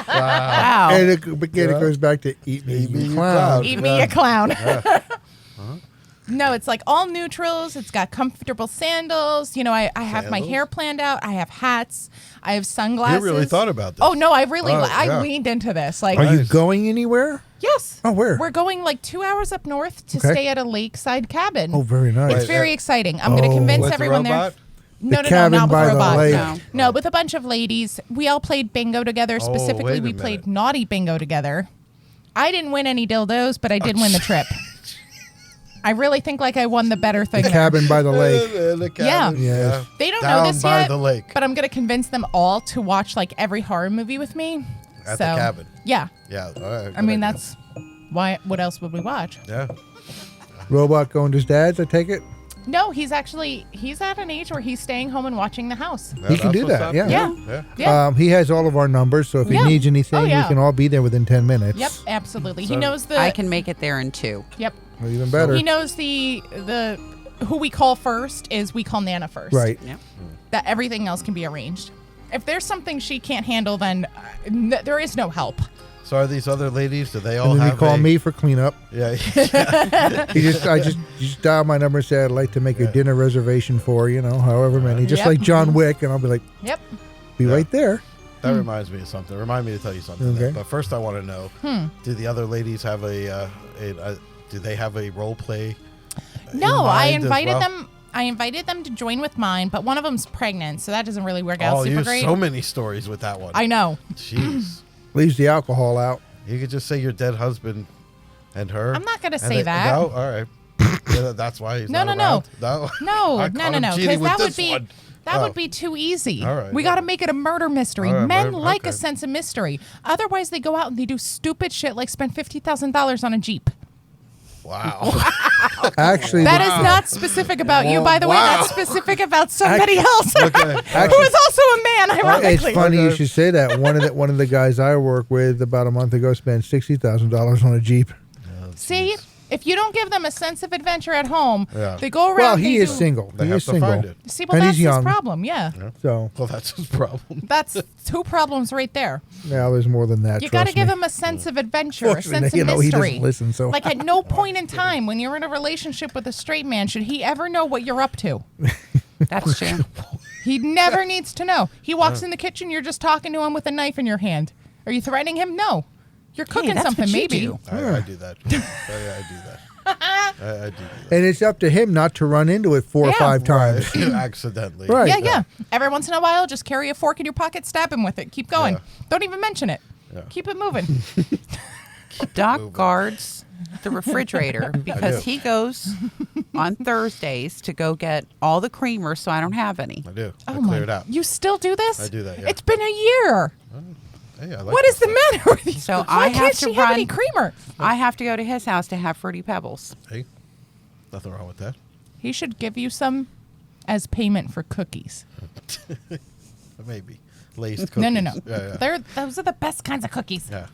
[SPEAKER 6] Wow.
[SPEAKER 3] And it goes back to eat me,
[SPEAKER 4] Eat me,
[SPEAKER 3] you
[SPEAKER 4] you
[SPEAKER 3] clown.
[SPEAKER 4] clown.
[SPEAKER 6] Eat me a clown. No, it's like all neutrals. It's got comfortable sandals. I have my
[SPEAKER 4] Sandals?
[SPEAKER 6] hair planned out. I have hats. I have sunglasses.
[SPEAKER 4] You really thought about this.
[SPEAKER 6] Oh no, I really
[SPEAKER 4] Oh,
[SPEAKER 6] I
[SPEAKER 4] yeah.
[SPEAKER 6] leaned into this. Like,
[SPEAKER 3] Are you
[SPEAKER 4] Nice.
[SPEAKER 3] going anywhere?
[SPEAKER 6] yes.
[SPEAKER 3] Oh, where?
[SPEAKER 6] We're going like 2 hours up north to
[SPEAKER 3] Okay.
[SPEAKER 6] stay at a lakeside cabin.
[SPEAKER 3] Oh, very nice.
[SPEAKER 6] It's very exciting. I'm going to convince
[SPEAKER 4] With the
[SPEAKER 6] everyone
[SPEAKER 4] robot?
[SPEAKER 6] there. No,
[SPEAKER 3] cabin
[SPEAKER 6] not with
[SPEAKER 3] by
[SPEAKER 6] a
[SPEAKER 3] the
[SPEAKER 6] robot.
[SPEAKER 3] lake.
[SPEAKER 6] No, with a bunch of ladies. We all played bingo together.
[SPEAKER 4] Oh,
[SPEAKER 6] Specifically,
[SPEAKER 4] wait a
[SPEAKER 6] we
[SPEAKER 4] minute.
[SPEAKER 6] played naughty bingo together. I didn't win any dildos, but I did win the trip. I really think like I won the better thing.
[SPEAKER 3] The
[SPEAKER 6] there.
[SPEAKER 3] cabin by the lake.
[SPEAKER 4] The cabin,
[SPEAKER 3] Yes.
[SPEAKER 6] They don't
[SPEAKER 4] Down
[SPEAKER 6] know this
[SPEAKER 4] by
[SPEAKER 6] yet,
[SPEAKER 4] the lake.
[SPEAKER 6] but I'm going to convince them all to watch like every horror movie with me.
[SPEAKER 4] At the cabin.
[SPEAKER 6] Yeah.
[SPEAKER 4] Yeah. All right.
[SPEAKER 6] I mean, that's why. What else would we watch?
[SPEAKER 4] Yeah.
[SPEAKER 3] Robot going to his dad's, I take it?
[SPEAKER 6] No, he's at an age where he's staying home and watching the house.
[SPEAKER 3] He can
[SPEAKER 4] that's
[SPEAKER 3] do
[SPEAKER 4] what's
[SPEAKER 3] that,
[SPEAKER 4] up.
[SPEAKER 3] yeah.
[SPEAKER 6] Yeah.
[SPEAKER 4] Yeah.
[SPEAKER 6] Yeah.
[SPEAKER 3] He has all of our numbers, so if he
[SPEAKER 6] Yeah.
[SPEAKER 3] needs anything,
[SPEAKER 6] Oh, yeah.
[SPEAKER 3] we can all be there within 10 minutes.
[SPEAKER 6] Yep, absolutely. He
[SPEAKER 4] So-
[SPEAKER 6] knows the.
[SPEAKER 5] I can make it there in 2.
[SPEAKER 6] Yep.
[SPEAKER 3] Well, even better.
[SPEAKER 6] He knows the who we call first is we call Nana first.
[SPEAKER 3] Right.
[SPEAKER 5] Yep.
[SPEAKER 6] That everything else can be arranged. If there's something she can't handle, then there is no help.
[SPEAKER 4] So are these other ladies? Do they all
[SPEAKER 3] And then
[SPEAKER 4] have
[SPEAKER 3] you call me for cleanup.
[SPEAKER 4] Yeah.
[SPEAKER 3] You just dial my number and say I'd like to make a dinner reservation for, however many. Just
[SPEAKER 6] Yep.
[SPEAKER 3] like John Wick, and I'll be like,
[SPEAKER 6] Yep.
[SPEAKER 3] be right there.
[SPEAKER 4] That reminds me of something. Remind me to tell you something.
[SPEAKER 3] Okay.
[SPEAKER 4] But first, I want to know: do the other ladies have do they have a role play?
[SPEAKER 6] No, I
[SPEAKER 4] mind as
[SPEAKER 6] invited
[SPEAKER 4] well?
[SPEAKER 6] them. I invited them to join with mine, but one of them's pregnant, so that doesn't really work out
[SPEAKER 4] Oh, you
[SPEAKER 6] super
[SPEAKER 4] have
[SPEAKER 6] great.
[SPEAKER 4] so many stories with that one.
[SPEAKER 6] I know.
[SPEAKER 4] Jeez.
[SPEAKER 3] Leaves the alcohol out.
[SPEAKER 4] You could just say your dead husband and her.
[SPEAKER 6] I'm not gonna
[SPEAKER 4] and
[SPEAKER 6] say that.
[SPEAKER 4] No, all right. Yeah, that's why he's
[SPEAKER 6] No,
[SPEAKER 4] not
[SPEAKER 6] no,
[SPEAKER 4] around. No,
[SPEAKER 6] No,
[SPEAKER 4] I
[SPEAKER 6] no,
[SPEAKER 4] caught
[SPEAKER 6] no,
[SPEAKER 4] him
[SPEAKER 6] no,
[SPEAKER 4] cheating
[SPEAKER 6] because
[SPEAKER 4] with
[SPEAKER 6] that would
[SPEAKER 4] this
[SPEAKER 6] be
[SPEAKER 4] one.
[SPEAKER 6] that
[SPEAKER 4] Oh.
[SPEAKER 6] would be too easy.
[SPEAKER 4] All right,
[SPEAKER 6] we
[SPEAKER 4] all
[SPEAKER 6] got to
[SPEAKER 4] right.
[SPEAKER 6] make it a murder mystery.
[SPEAKER 4] All right,
[SPEAKER 6] Men
[SPEAKER 4] murder-
[SPEAKER 6] like a
[SPEAKER 4] okay.
[SPEAKER 6] sense of mystery. Otherwise, they go out and they do stupid shit like spend $50,000 on a Jeep.
[SPEAKER 4] Wow.
[SPEAKER 3] Actually,
[SPEAKER 6] That is not specific about you, by the way.
[SPEAKER 4] Wow.
[SPEAKER 6] That's specific about somebody else,
[SPEAKER 4] Okay.
[SPEAKER 6] who is also a man.
[SPEAKER 3] it's
[SPEAKER 6] Ironically,
[SPEAKER 3] funny you
[SPEAKER 4] Okay.
[SPEAKER 3] should say that. One of the guys I work with about a month ago spent $60,000 on a Jeep.
[SPEAKER 6] see, if you don't give them a sense of adventure at home,
[SPEAKER 4] Yeah.
[SPEAKER 6] they go around.
[SPEAKER 3] Well, he
[SPEAKER 6] they
[SPEAKER 3] is
[SPEAKER 6] do-
[SPEAKER 3] single.
[SPEAKER 4] They
[SPEAKER 3] He
[SPEAKER 4] have
[SPEAKER 3] is
[SPEAKER 4] to
[SPEAKER 3] single.
[SPEAKER 4] find it.
[SPEAKER 6] See, well,
[SPEAKER 3] And
[SPEAKER 6] that's
[SPEAKER 3] he's
[SPEAKER 6] his
[SPEAKER 3] young.
[SPEAKER 6] problem. Yeah,
[SPEAKER 3] So
[SPEAKER 4] Well, that's his problem.
[SPEAKER 6] that's 2 problems right there.
[SPEAKER 3] now there's more than that.
[SPEAKER 6] You got to
[SPEAKER 3] trust
[SPEAKER 6] give
[SPEAKER 3] me.
[SPEAKER 6] him a sense of adventure, a
[SPEAKER 3] Fortunately,
[SPEAKER 6] sense of
[SPEAKER 3] he
[SPEAKER 6] mystery.
[SPEAKER 3] doesn't listen. So
[SPEAKER 6] Like at no point in time when you're in a relationship with a straight man should he ever know what you're up to.
[SPEAKER 5] That's true.
[SPEAKER 6] He never needs to know. He walks in the kitchen, you're just talking to him with a knife in your hand. Are you threatening him? No. You're cooking
[SPEAKER 5] that's
[SPEAKER 6] something,
[SPEAKER 5] what you
[SPEAKER 6] maybe.
[SPEAKER 5] do.
[SPEAKER 4] I do that. I do that. I do that.
[SPEAKER 3] And it's up to him not to run into it 4 or
[SPEAKER 6] Yeah.
[SPEAKER 3] 5 times.
[SPEAKER 4] Right. Accidentally.
[SPEAKER 3] Right.
[SPEAKER 6] Yeah. Every once in a while, just carry a fork in your pocket, stab him with it. Keep going.
[SPEAKER 4] Yeah.
[SPEAKER 6] Don't even mention it.
[SPEAKER 4] Yeah.
[SPEAKER 6] Keep it moving.
[SPEAKER 5] Doc guards the refrigerator because he goes on Thursdays to go get all the creamers so I don't have any.
[SPEAKER 4] I do. I
[SPEAKER 6] Oh
[SPEAKER 4] clear it
[SPEAKER 6] my!
[SPEAKER 4] out.
[SPEAKER 6] You still do this?
[SPEAKER 4] I do that, yeah.
[SPEAKER 6] It's been a year.
[SPEAKER 4] Hey, I like
[SPEAKER 6] What is
[SPEAKER 4] this
[SPEAKER 6] the
[SPEAKER 4] stuff.
[SPEAKER 6] matter with you?
[SPEAKER 5] So
[SPEAKER 6] Why
[SPEAKER 5] I
[SPEAKER 6] can't
[SPEAKER 5] have to
[SPEAKER 6] she have any
[SPEAKER 5] run-
[SPEAKER 6] creamer?
[SPEAKER 5] I have to go to his house to have Fruity Pebbles.
[SPEAKER 4] Hey, nothing wrong with that.
[SPEAKER 6] He should give you some as payment for cookies.
[SPEAKER 4] Maybe. Laced cookies.
[SPEAKER 6] No.
[SPEAKER 4] Yeah.
[SPEAKER 6] Those are the best kinds of cookies.
[SPEAKER 4] Yeah.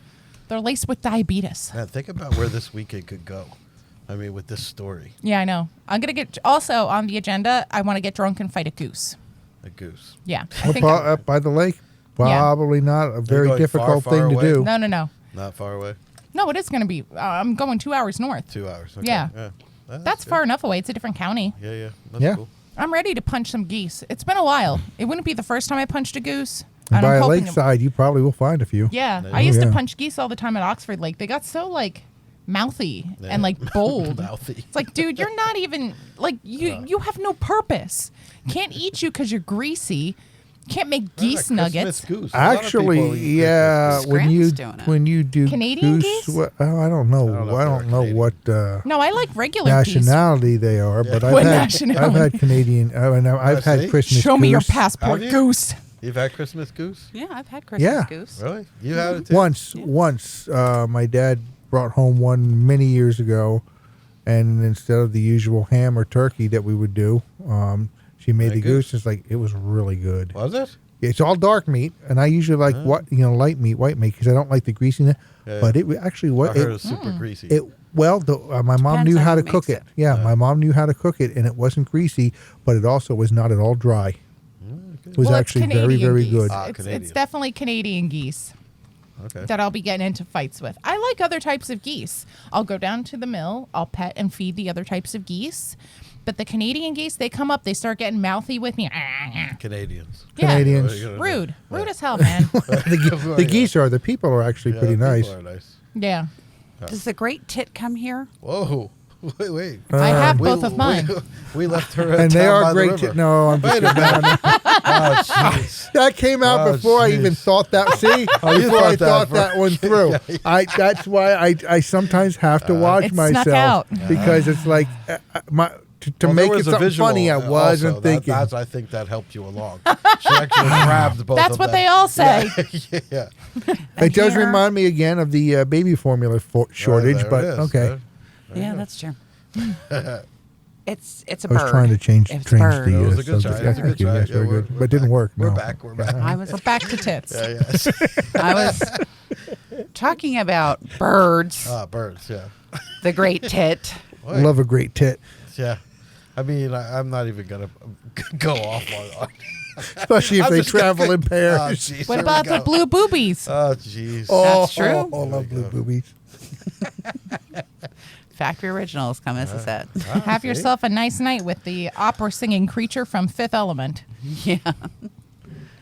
[SPEAKER 6] They're laced with diabetes.
[SPEAKER 4] Man, think about where this weekend could go. I mean, with this story.
[SPEAKER 6] Yeah, I know. I'm gonna get also on the agenda. I want to get drunk and fight a goose.
[SPEAKER 4] A goose.
[SPEAKER 6] Yeah, I think.
[SPEAKER 3] Up by the lake, probably not a very
[SPEAKER 4] going
[SPEAKER 3] difficult
[SPEAKER 4] far
[SPEAKER 3] thing to
[SPEAKER 4] away?
[SPEAKER 3] do.
[SPEAKER 6] No.
[SPEAKER 4] Not far away.
[SPEAKER 6] No, it is gonna be. I'm going 2 hours north.
[SPEAKER 4] 2 hours. Okay.
[SPEAKER 6] Yeah. That's
[SPEAKER 4] good.
[SPEAKER 6] far enough away. It's a different county.
[SPEAKER 4] Yeah. That's
[SPEAKER 3] Yeah.
[SPEAKER 4] cool.
[SPEAKER 6] I'm ready to punch some geese. It's been a while. It wouldn't be the first time I punched a goose.
[SPEAKER 3] And
[SPEAKER 6] and
[SPEAKER 3] by
[SPEAKER 6] I'm
[SPEAKER 3] a
[SPEAKER 6] hoping
[SPEAKER 3] lakeside, you probably will find a few.
[SPEAKER 6] Yeah,
[SPEAKER 4] Oh,
[SPEAKER 6] I used to
[SPEAKER 3] yeah.
[SPEAKER 6] punch geese all the time at Oxford Lake. They got so like mouthy and like bold.
[SPEAKER 4] Mouthy.
[SPEAKER 6] It's like, dude, you're not even like you have no purpose. Can't eat you because you're greasy. Can't make geese nuggets.
[SPEAKER 4] Goose. A lot of people
[SPEAKER 3] Actually,
[SPEAKER 4] eat
[SPEAKER 3] yeah,
[SPEAKER 4] Christmas
[SPEAKER 5] Scraps
[SPEAKER 3] when you
[SPEAKER 5] doing it.
[SPEAKER 3] do
[SPEAKER 6] Canadian
[SPEAKER 3] goose,
[SPEAKER 6] geese?
[SPEAKER 3] I don't know.
[SPEAKER 4] I don't know if they're
[SPEAKER 3] what
[SPEAKER 6] No, I like regular geese.
[SPEAKER 3] nationality they are, but
[SPEAKER 6] What
[SPEAKER 3] I've
[SPEAKER 6] nationality?
[SPEAKER 3] had Canadian. I've had
[SPEAKER 4] see?
[SPEAKER 3] Christmas.
[SPEAKER 6] Show me your
[SPEAKER 3] goose.
[SPEAKER 6] passport,
[SPEAKER 4] Have you?
[SPEAKER 6] goose.
[SPEAKER 4] You've had Christmas goose?
[SPEAKER 5] Yeah, I've had Christmas
[SPEAKER 3] Yeah.
[SPEAKER 5] goose.
[SPEAKER 4] Really? You had it too?
[SPEAKER 3] Once, my dad brought home one many years ago, and instead of the usual ham or turkey that we would do, she made
[SPEAKER 4] Had
[SPEAKER 3] the
[SPEAKER 4] goose?
[SPEAKER 3] goose. It was really good.
[SPEAKER 4] Was it?
[SPEAKER 3] It's all dark meat, and I usually like light meat, white meat, because I don't like the greasiness.
[SPEAKER 4] Yeah.
[SPEAKER 3] But it actually
[SPEAKER 4] I
[SPEAKER 3] was
[SPEAKER 4] heard it was super greasy.
[SPEAKER 3] my mom
[SPEAKER 5] Depends
[SPEAKER 3] knew
[SPEAKER 5] on
[SPEAKER 3] how
[SPEAKER 5] who
[SPEAKER 3] to cook
[SPEAKER 5] makes
[SPEAKER 3] it.
[SPEAKER 5] it.
[SPEAKER 3] Yeah, my mom knew how to cook it, and it wasn't greasy, but it also was not at all dry. It was
[SPEAKER 6] Well,
[SPEAKER 3] actually
[SPEAKER 6] it's
[SPEAKER 3] very,
[SPEAKER 6] Canadian
[SPEAKER 3] very
[SPEAKER 6] geese.
[SPEAKER 3] good.
[SPEAKER 6] It's
[SPEAKER 4] Canadian.
[SPEAKER 6] definitely Canadian geese
[SPEAKER 4] Okay.
[SPEAKER 6] that I'll be getting into fights with. I like other types of geese. I'll go down to the mill. I'll pet and feed the other types of geese. But the Canadian geese, they come up, they start getting mouthy with me.
[SPEAKER 4] Canadians.
[SPEAKER 6] Yeah.
[SPEAKER 3] Canadians.
[SPEAKER 4] What are you gonna do?
[SPEAKER 6] Rude. Rude as hell, man.
[SPEAKER 3] The geese are. The people are actually pretty
[SPEAKER 4] people
[SPEAKER 3] nice.
[SPEAKER 4] are nice.
[SPEAKER 6] Yeah.
[SPEAKER 5] Does the great tit come here?
[SPEAKER 4] Whoa. Wait.
[SPEAKER 6] I have both of mine.
[SPEAKER 4] We left her at
[SPEAKER 3] And they
[SPEAKER 4] town
[SPEAKER 3] are
[SPEAKER 4] by the
[SPEAKER 3] great.
[SPEAKER 4] river.
[SPEAKER 3] No, I'm just
[SPEAKER 4] Wait a minute. Oh, jeez.
[SPEAKER 3] that came out
[SPEAKER 4] Oh,
[SPEAKER 3] before I even
[SPEAKER 4] jeez.
[SPEAKER 3] thought that. See,
[SPEAKER 4] Oh, you
[SPEAKER 3] before I
[SPEAKER 4] thought that
[SPEAKER 3] thought that one through. That's why I sometimes have to watch
[SPEAKER 6] It snuck
[SPEAKER 3] myself
[SPEAKER 6] out.
[SPEAKER 3] because it's like to
[SPEAKER 4] Well,
[SPEAKER 3] make
[SPEAKER 4] there
[SPEAKER 3] it
[SPEAKER 4] was a
[SPEAKER 3] something
[SPEAKER 4] visual,
[SPEAKER 3] funny. I wasn't
[SPEAKER 4] also.
[SPEAKER 3] thinking.
[SPEAKER 4] I think that helped you along. She actually grabbed both
[SPEAKER 6] That's
[SPEAKER 4] of
[SPEAKER 6] what
[SPEAKER 4] them.
[SPEAKER 6] they all say.
[SPEAKER 4] Yeah.
[SPEAKER 3] It does
[SPEAKER 5] here-
[SPEAKER 3] remind me again of the baby formula shortage,
[SPEAKER 4] there
[SPEAKER 3] but
[SPEAKER 4] it is.
[SPEAKER 3] okay.
[SPEAKER 5] Yeah, that's true. It's a
[SPEAKER 3] I was
[SPEAKER 5] bird.
[SPEAKER 3] trying to change
[SPEAKER 5] It's
[SPEAKER 3] the
[SPEAKER 5] bird.
[SPEAKER 4] That was a good
[SPEAKER 3] subject.
[SPEAKER 4] try. That's a good try.
[SPEAKER 3] Yes,
[SPEAKER 4] Yeah,
[SPEAKER 3] very
[SPEAKER 4] we're-
[SPEAKER 3] good,
[SPEAKER 4] we're
[SPEAKER 3] but it didn't
[SPEAKER 4] back.
[SPEAKER 3] work.
[SPEAKER 4] We're
[SPEAKER 3] no.
[SPEAKER 4] back. We're back.
[SPEAKER 5] I was
[SPEAKER 6] We're back to tits.
[SPEAKER 4] Yes.
[SPEAKER 5] I was talking about birds,
[SPEAKER 4] Birds. Yeah.
[SPEAKER 5] the great tit.
[SPEAKER 4] Boy,
[SPEAKER 3] Love a great tit,
[SPEAKER 4] Yeah. I mean, I'm not even gonna go off on.
[SPEAKER 3] especially if
[SPEAKER 4] I'm
[SPEAKER 3] they
[SPEAKER 4] just gonna
[SPEAKER 3] travel in
[SPEAKER 4] think-
[SPEAKER 3] pairs.
[SPEAKER 4] Oh, jeez,
[SPEAKER 6] What
[SPEAKER 4] here we
[SPEAKER 6] about the
[SPEAKER 4] go.
[SPEAKER 6] blue boobies?
[SPEAKER 4] Oh, jeez.
[SPEAKER 5] That's true.
[SPEAKER 3] Oh, love blue boobies.
[SPEAKER 5] Factory Originals come as a set.
[SPEAKER 6] Have
[SPEAKER 4] see?
[SPEAKER 6] yourself a nice night with the opera singing creature from Fifth Element.
[SPEAKER 5] Yeah.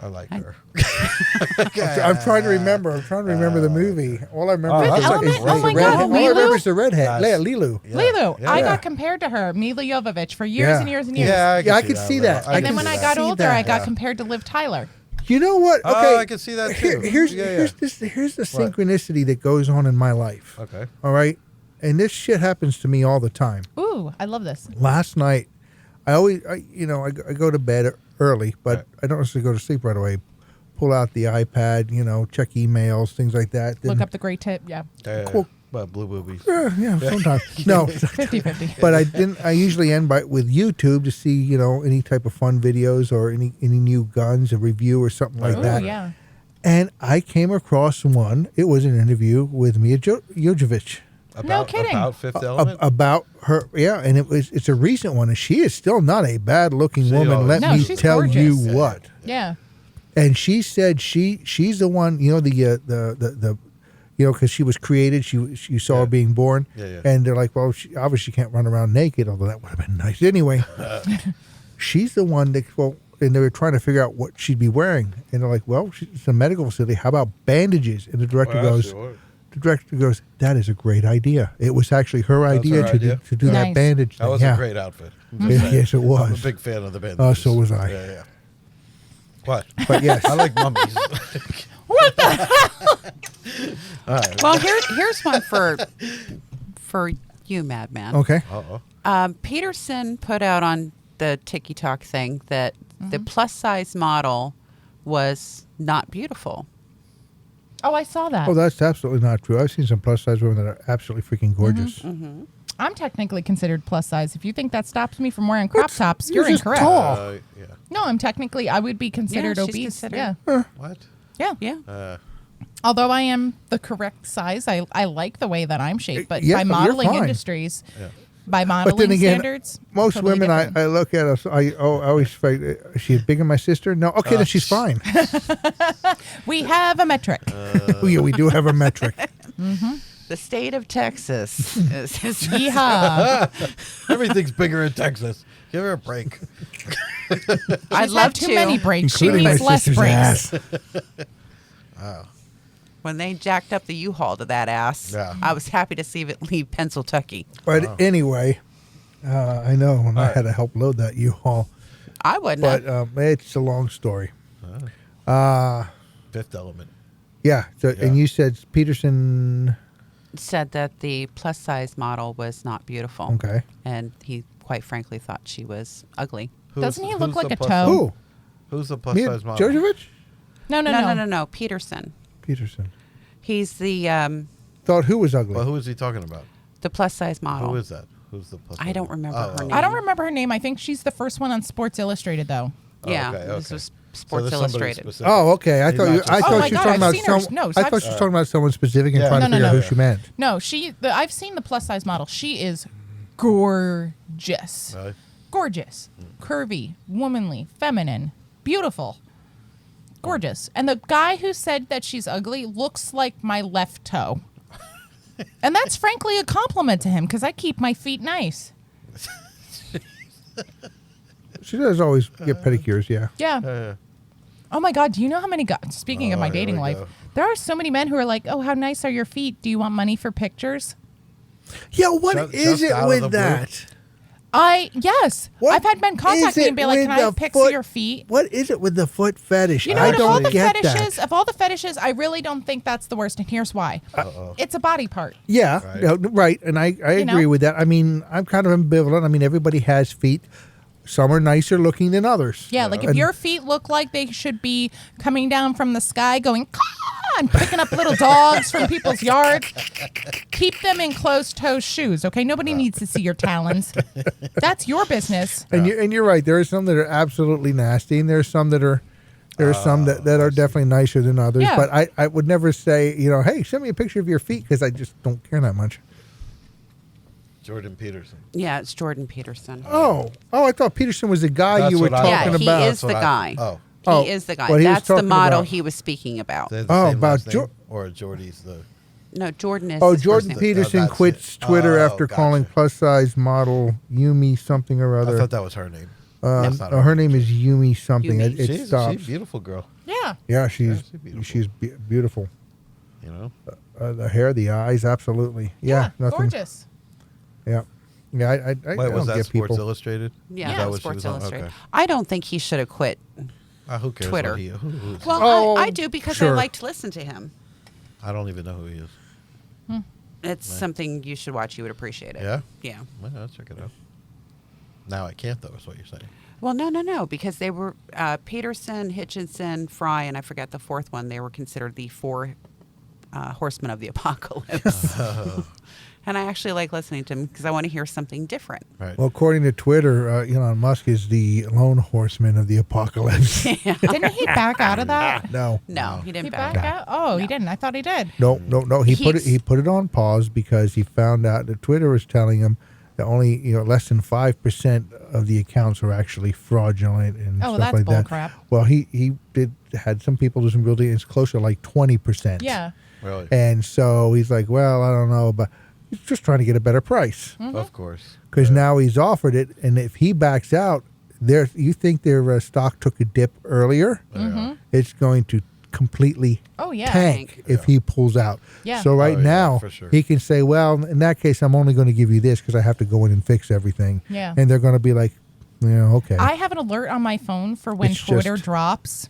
[SPEAKER 4] I like her.
[SPEAKER 3] I'm trying to remember. the movie. All I remember
[SPEAKER 4] Fifth
[SPEAKER 3] is
[SPEAKER 6] Element?
[SPEAKER 3] is
[SPEAKER 6] Oh
[SPEAKER 3] the
[SPEAKER 6] my
[SPEAKER 3] red-
[SPEAKER 6] God,
[SPEAKER 3] all I remember
[SPEAKER 6] Lilu?
[SPEAKER 3] is the redhead.
[SPEAKER 4] Yes.
[SPEAKER 3] Lilu.
[SPEAKER 4] Yeah.
[SPEAKER 6] Lilu,
[SPEAKER 4] Yeah.
[SPEAKER 6] I
[SPEAKER 3] Yeah.
[SPEAKER 6] got compared to her, Mila Jovovich, for years
[SPEAKER 3] Yeah.
[SPEAKER 6] and years and years.
[SPEAKER 4] Yeah,
[SPEAKER 3] I could see that.
[SPEAKER 4] I
[SPEAKER 6] And then
[SPEAKER 4] can
[SPEAKER 6] when
[SPEAKER 4] see
[SPEAKER 6] I
[SPEAKER 4] that.
[SPEAKER 6] got
[SPEAKER 3] See
[SPEAKER 6] older,
[SPEAKER 3] that.
[SPEAKER 6] I got
[SPEAKER 4] Yeah.
[SPEAKER 6] compared to Liv Tyler.
[SPEAKER 3] You know what?
[SPEAKER 4] Oh,
[SPEAKER 3] Okay,
[SPEAKER 4] I can see that too.
[SPEAKER 3] Here's
[SPEAKER 4] Yeah, yeah.
[SPEAKER 3] here's the synchronicity that goes on in my life.
[SPEAKER 4] Okay.
[SPEAKER 3] All right, and this shit happens to me all the time.
[SPEAKER 6] Ooh, I love this.
[SPEAKER 3] Last night, I go to bed early, but
[SPEAKER 4] Right.
[SPEAKER 3] I don't necessarily go to sleep right away. Pull out the iPad, check emails, things like that. Then,
[SPEAKER 6] Look up the great tip. Yeah.
[SPEAKER 3] Cool.
[SPEAKER 4] Blue boobies.
[SPEAKER 3] Yeah, sometimes. No,
[SPEAKER 6] 50-50.
[SPEAKER 3] but I usually end with YouTube to see any type of fun videos or any new guns, a review or something like
[SPEAKER 6] Ooh,
[SPEAKER 3] that.
[SPEAKER 6] yeah.
[SPEAKER 3] And I came across one. It was an interview with Mia Jovovich
[SPEAKER 6] kidding.
[SPEAKER 4] About Fifth Element.
[SPEAKER 3] about her. Yeah, and it's a recent one, and she is still not a bad looking
[SPEAKER 4] She
[SPEAKER 3] woman.
[SPEAKER 4] always-
[SPEAKER 3] Let
[SPEAKER 6] No,
[SPEAKER 3] me
[SPEAKER 6] she's
[SPEAKER 3] tell you
[SPEAKER 6] gorgeous.
[SPEAKER 3] what.
[SPEAKER 6] Yeah.
[SPEAKER 3] And she said she's the one. The because she was created. You saw her
[SPEAKER 4] Yeah.
[SPEAKER 3] being born.
[SPEAKER 4] Yeah.
[SPEAKER 3] And they're like, well, she obviously can't run around naked, although that would have been nice. Anyway, she's the one that, and they were trying to figure out what she'd be wearing. And they're like, well, it's a medical facility. How about bandages? And the director
[SPEAKER 4] Well,
[SPEAKER 3] goes,
[SPEAKER 4] sure.
[SPEAKER 3] the director goes, "That is a great idea." It was actually her idea,
[SPEAKER 4] her idea?
[SPEAKER 3] to do that
[SPEAKER 6] Nice.
[SPEAKER 3] bandage
[SPEAKER 4] That
[SPEAKER 3] thing.
[SPEAKER 4] was
[SPEAKER 3] yeah.
[SPEAKER 4] a great outfit. I'm just saying.
[SPEAKER 3] Yes, it was.
[SPEAKER 4] I'm a big fan of the band.
[SPEAKER 3] Oh, so was I.
[SPEAKER 4] Yeah. What?
[SPEAKER 3] But yes.
[SPEAKER 4] I like mummies.
[SPEAKER 5] Well, here's one for you, Madman.
[SPEAKER 3] Okay.
[SPEAKER 4] Uh-oh.
[SPEAKER 5] Peterson put out on the TikTok thing that the plus size model was not beautiful.
[SPEAKER 6] Oh, I saw that.
[SPEAKER 3] Oh, that's absolutely not true. I've seen some plus size women that are absolutely freaking gorgeous.
[SPEAKER 6] I'm technically considered plus size. If you think that stops me from wearing crop tops, you're
[SPEAKER 3] just
[SPEAKER 6] incorrect.
[SPEAKER 3] tall.
[SPEAKER 4] Yeah.
[SPEAKER 6] No, I would be considered
[SPEAKER 5] she's
[SPEAKER 6] obese.
[SPEAKER 5] considered-
[SPEAKER 6] Yeah.
[SPEAKER 4] What?
[SPEAKER 6] Yeah.
[SPEAKER 5] Yeah.
[SPEAKER 6] Although I am the correct size, I like the way that I'm shaped. But
[SPEAKER 3] Yeah,
[SPEAKER 6] by
[SPEAKER 3] you're
[SPEAKER 6] modeling
[SPEAKER 3] fine.
[SPEAKER 6] industries, by modeling
[SPEAKER 3] But then again,
[SPEAKER 6] standards,
[SPEAKER 3] most
[SPEAKER 6] totally
[SPEAKER 3] women
[SPEAKER 6] different.
[SPEAKER 3] I look at us, I always fight. She's bigger than my sister. No, okay, then she's fine.
[SPEAKER 6] We have a metric.
[SPEAKER 3] Oh, yeah, we do have a metric.
[SPEAKER 5] The state of Texas is
[SPEAKER 6] Yeehaw.
[SPEAKER 4] Everything's bigger in Texas. Give her a break.
[SPEAKER 5] I'd
[SPEAKER 6] She's
[SPEAKER 5] love
[SPEAKER 6] had too many breaks. She
[SPEAKER 3] Including my
[SPEAKER 6] needs less
[SPEAKER 3] sister's
[SPEAKER 6] breaks.
[SPEAKER 3] ass.
[SPEAKER 5] When they jacked up the U-Haul to that ass,
[SPEAKER 4] Yeah.
[SPEAKER 5] I was happy to see it leave Pennsylvania.
[SPEAKER 3] But anyway, I know when I had to help load that U-Haul.
[SPEAKER 5] I wouldn't.
[SPEAKER 3] But
[SPEAKER 5] have.
[SPEAKER 3] it's a long story.
[SPEAKER 4] Fifth Element.
[SPEAKER 3] Yeah. So,
[SPEAKER 4] Yeah.
[SPEAKER 3] and you said Peterson.
[SPEAKER 5] Said that the plus size model was not beautiful.
[SPEAKER 3] Okay.
[SPEAKER 5] And he quite frankly thought she was ugly.
[SPEAKER 6] Doesn't he look
[SPEAKER 4] who's
[SPEAKER 6] like
[SPEAKER 4] the
[SPEAKER 6] a
[SPEAKER 4] plus-
[SPEAKER 6] toe?
[SPEAKER 3] Who?
[SPEAKER 4] Who's the plus
[SPEAKER 3] Mia
[SPEAKER 4] size model?
[SPEAKER 3] Djordjevic?
[SPEAKER 6] No.
[SPEAKER 5] Peterson.
[SPEAKER 3] Peterson.
[SPEAKER 5] He's the
[SPEAKER 3] Thought who was ugly?
[SPEAKER 4] Well, who is he talking about?
[SPEAKER 5] plus size model.
[SPEAKER 4] Who is that? Who's the plus?
[SPEAKER 5] I
[SPEAKER 4] size
[SPEAKER 5] don't
[SPEAKER 4] model?
[SPEAKER 5] remember her name.
[SPEAKER 6] I don't remember her name. I think she's the first one on Sports Illustrated, though.
[SPEAKER 5] Yeah,
[SPEAKER 4] okay,
[SPEAKER 5] this
[SPEAKER 4] okay.
[SPEAKER 5] was
[SPEAKER 4] So
[SPEAKER 5] Sports
[SPEAKER 4] there's somebody
[SPEAKER 5] Illustrated.
[SPEAKER 4] specific.
[SPEAKER 3] Oh, okay. I
[SPEAKER 4] He's
[SPEAKER 3] thought
[SPEAKER 4] not
[SPEAKER 3] you.
[SPEAKER 4] just-
[SPEAKER 3] I
[SPEAKER 4] Oh
[SPEAKER 3] thought
[SPEAKER 6] my
[SPEAKER 3] she was
[SPEAKER 6] God,
[SPEAKER 3] talking
[SPEAKER 6] I've
[SPEAKER 3] about
[SPEAKER 6] seen her.
[SPEAKER 3] some.
[SPEAKER 6] No, so
[SPEAKER 3] I thought
[SPEAKER 6] I've-
[SPEAKER 3] she was talking about someone specific and
[SPEAKER 4] Yeah.
[SPEAKER 3] trying to
[SPEAKER 6] No,
[SPEAKER 3] figure out
[SPEAKER 6] no.
[SPEAKER 3] who she meant.
[SPEAKER 6] No, I've seen the plus size model. She is gorgeous.
[SPEAKER 4] Really?
[SPEAKER 6] Gorgeous. Curvy, womanly, feminine, beautiful. Gorgeous. And the guy who said that she's ugly looks like my left toe. And that's frankly a compliment to him because I keep my feet nice.
[SPEAKER 3] She does always get pedicures. Yeah.
[SPEAKER 6] Yeah. Oh my God, do you know how many guys, speaking of my
[SPEAKER 4] here
[SPEAKER 6] dating
[SPEAKER 4] we
[SPEAKER 6] life,
[SPEAKER 4] go.
[SPEAKER 6] there are so many men who are like, oh, how nice are your feet? Do you want money for pictures?
[SPEAKER 3] Yeah. What is
[SPEAKER 4] Just
[SPEAKER 3] it
[SPEAKER 4] out of the
[SPEAKER 3] with
[SPEAKER 4] blue?
[SPEAKER 3] that?
[SPEAKER 6] Yes.
[SPEAKER 3] What
[SPEAKER 6] I've had men contact
[SPEAKER 3] is
[SPEAKER 6] me
[SPEAKER 3] it
[SPEAKER 6] and be like,
[SPEAKER 3] with
[SPEAKER 6] can I have
[SPEAKER 3] the
[SPEAKER 6] pics
[SPEAKER 3] foot-
[SPEAKER 6] of your feet?
[SPEAKER 3] What is it with the foot fetish?
[SPEAKER 6] You know,
[SPEAKER 3] I
[SPEAKER 6] what, of all
[SPEAKER 3] don't
[SPEAKER 6] the
[SPEAKER 3] get
[SPEAKER 6] fetishes,
[SPEAKER 3] that.
[SPEAKER 6] of all the fetishes, I really don't think that's the worst. And here's why. It's a body part.
[SPEAKER 3] Yeah,
[SPEAKER 4] Right.
[SPEAKER 3] no, right. And I agree
[SPEAKER 6] know?
[SPEAKER 3] with that. I mean, I'm kind of ambivalent. I mean, everybody has feet. Some are nicer looking than others.
[SPEAKER 6] Yeah, like if
[SPEAKER 3] And-
[SPEAKER 6] your feet look like they should be coming down from the sky going, "Caw!" and picking up little dogs from people's yards, keep them in closed-toe shoes, okay? Nobody needs to see your talons. That's your business.
[SPEAKER 3] And you're right. There are some that are absolutely nasty, and there's some that are that are definitely nicer than others.
[SPEAKER 6] Yeah.
[SPEAKER 3] But I would never say, hey, send me a picture of your feet because I just don't care that much.
[SPEAKER 4] Jordan Peterson.
[SPEAKER 5] Yeah, it's Jordan Peterson.
[SPEAKER 3] Oh, I thought Peterson was the guy
[SPEAKER 4] That's
[SPEAKER 3] you were
[SPEAKER 4] what I
[SPEAKER 3] talking
[SPEAKER 5] yeah, he
[SPEAKER 3] about.
[SPEAKER 5] is the
[SPEAKER 4] That's what
[SPEAKER 5] guy.
[SPEAKER 4] Oh.
[SPEAKER 3] Oh,
[SPEAKER 5] He is the guy.
[SPEAKER 3] what he was
[SPEAKER 5] That's the
[SPEAKER 3] talking
[SPEAKER 5] model
[SPEAKER 3] about.
[SPEAKER 5] he was speaking about.
[SPEAKER 4] They're the
[SPEAKER 3] Oh,
[SPEAKER 4] same
[SPEAKER 3] about
[SPEAKER 4] last name?
[SPEAKER 3] Jo-
[SPEAKER 4] Or Jordy's the.
[SPEAKER 5] No, Jordan is.
[SPEAKER 3] Oh,
[SPEAKER 5] his
[SPEAKER 3] Jordan
[SPEAKER 5] first name.
[SPEAKER 3] Peterson
[SPEAKER 4] that's
[SPEAKER 3] quits
[SPEAKER 4] it.
[SPEAKER 3] Twitter
[SPEAKER 4] Oh,
[SPEAKER 3] after calling
[SPEAKER 4] gotcha.
[SPEAKER 3] plus size model Yumi something or
[SPEAKER 4] I
[SPEAKER 3] other.
[SPEAKER 4] thought that was her name.
[SPEAKER 3] No,
[SPEAKER 4] That's not
[SPEAKER 3] her name is Yumi something.
[SPEAKER 5] Yumi.
[SPEAKER 3] It
[SPEAKER 4] She's
[SPEAKER 3] stops.
[SPEAKER 4] a beautiful girl.
[SPEAKER 6] Yeah.
[SPEAKER 3] Yeah, she's
[SPEAKER 4] she's beautiful.
[SPEAKER 3] beautiful.
[SPEAKER 4] You know.
[SPEAKER 3] The hair, the eyes, absolutely. Yeah, nothing.
[SPEAKER 6] Gorgeous.
[SPEAKER 3] Yeah, yeah. I
[SPEAKER 4] Wait,
[SPEAKER 3] don't
[SPEAKER 4] was that
[SPEAKER 3] get
[SPEAKER 4] Sports
[SPEAKER 3] people.
[SPEAKER 4] Illustrated?
[SPEAKER 5] Yeah,
[SPEAKER 4] Is that what she
[SPEAKER 5] Sports
[SPEAKER 4] was on?
[SPEAKER 5] Illustrated.
[SPEAKER 4] Okay.
[SPEAKER 5] I don't think he should have quit.
[SPEAKER 4] Who cares?
[SPEAKER 5] Twitter.
[SPEAKER 4] What who's
[SPEAKER 5] Well,
[SPEAKER 3] Oh,
[SPEAKER 5] I do because
[SPEAKER 3] sure.
[SPEAKER 5] I like to listen to him.
[SPEAKER 4] I don't even know who he is.
[SPEAKER 5] It's something you should watch. You would appreciate it.
[SPEAKER 4] Yeah?
[SPEAKER 5] Yeah.
[SPEAKER 4] Well, I'll check it out. Now I can't, though, is what you're saying.
[SPEAKER 5] Well, no, because they were Peterson, Hitchinson, Fry, and I forget the fourth one. They were considered the four horsemen of the apocalypse. And I actually like listening to them because I want to hear something different.
[SPEAKER 4] Right.
[SPEAKER 3] Well, according to Twitter, Elon Musk is the lone horseman of the apocalypse.
[SPEAKER 6] Didn't he back out of that?
[SPEAKER 3] No,
[SPEAKER 5] No, he didn't
[SPEAKER 6] He
[SPEAKER 5] back
[SPEAKER 6] backed
[SPEAKER 5] out.
[SPEAKER 6] out? Oh, he didn't. I thought he did.
[SPEAKER 3] no. He put it.
[SPEAKER 5] He's-
[SPEAKER 3] He put it on pause because he found out that Twitter was telling him that only less than 5% of the accounts are actually fraudulent and
[SPEAKER 6] Oh,
[SPEAKER 3] stuff
[SPEAKER 6] that's
[SPEAKER 3] like that.
[SPEAKER 6] bullcrap.
[SPEAKER 3] Well, he had some people do some real. It's closer to like 20%.
[SPEAKER 6] Yeah.
[SPEAKER 4] Really?
[SPEAKER 3] And so he's like, well, I don't know, but he's just trying to get a better price
[SPEAKER 4] Of course.
[SPEAKER 3] because now he's offered it, and if he backs out, you think their stock took a dip earlier?
[SPEAKER 6] Mm-hmm.
[SPEAKER 3] It's going to completely
[SPEAKER 6] Oh, yeah.
[SPEAKER 3] tank if he pulls out.
[SPEAKER 6] Yeah.
[SPEAKER 3] So right
[SPEAKER 4] Oh, yeah,
[SPEAKER 3] now
[SPEAKER 4] for sure.
[SPEAKER 3] he can say, well, in that case, I'm only going to give you this because I have to go in and fix everything.
[SPEAKER 6] Yeah.
[SPEAKER 3] And they're going to be like, yeah, okay.
[SPEAKER 6] I have an alert on my phone for when
[SPEAKER 3] It's
[SPEAKER 6] Twitter
[SPEAKER 3] just-
[SPEAKER 6] drops.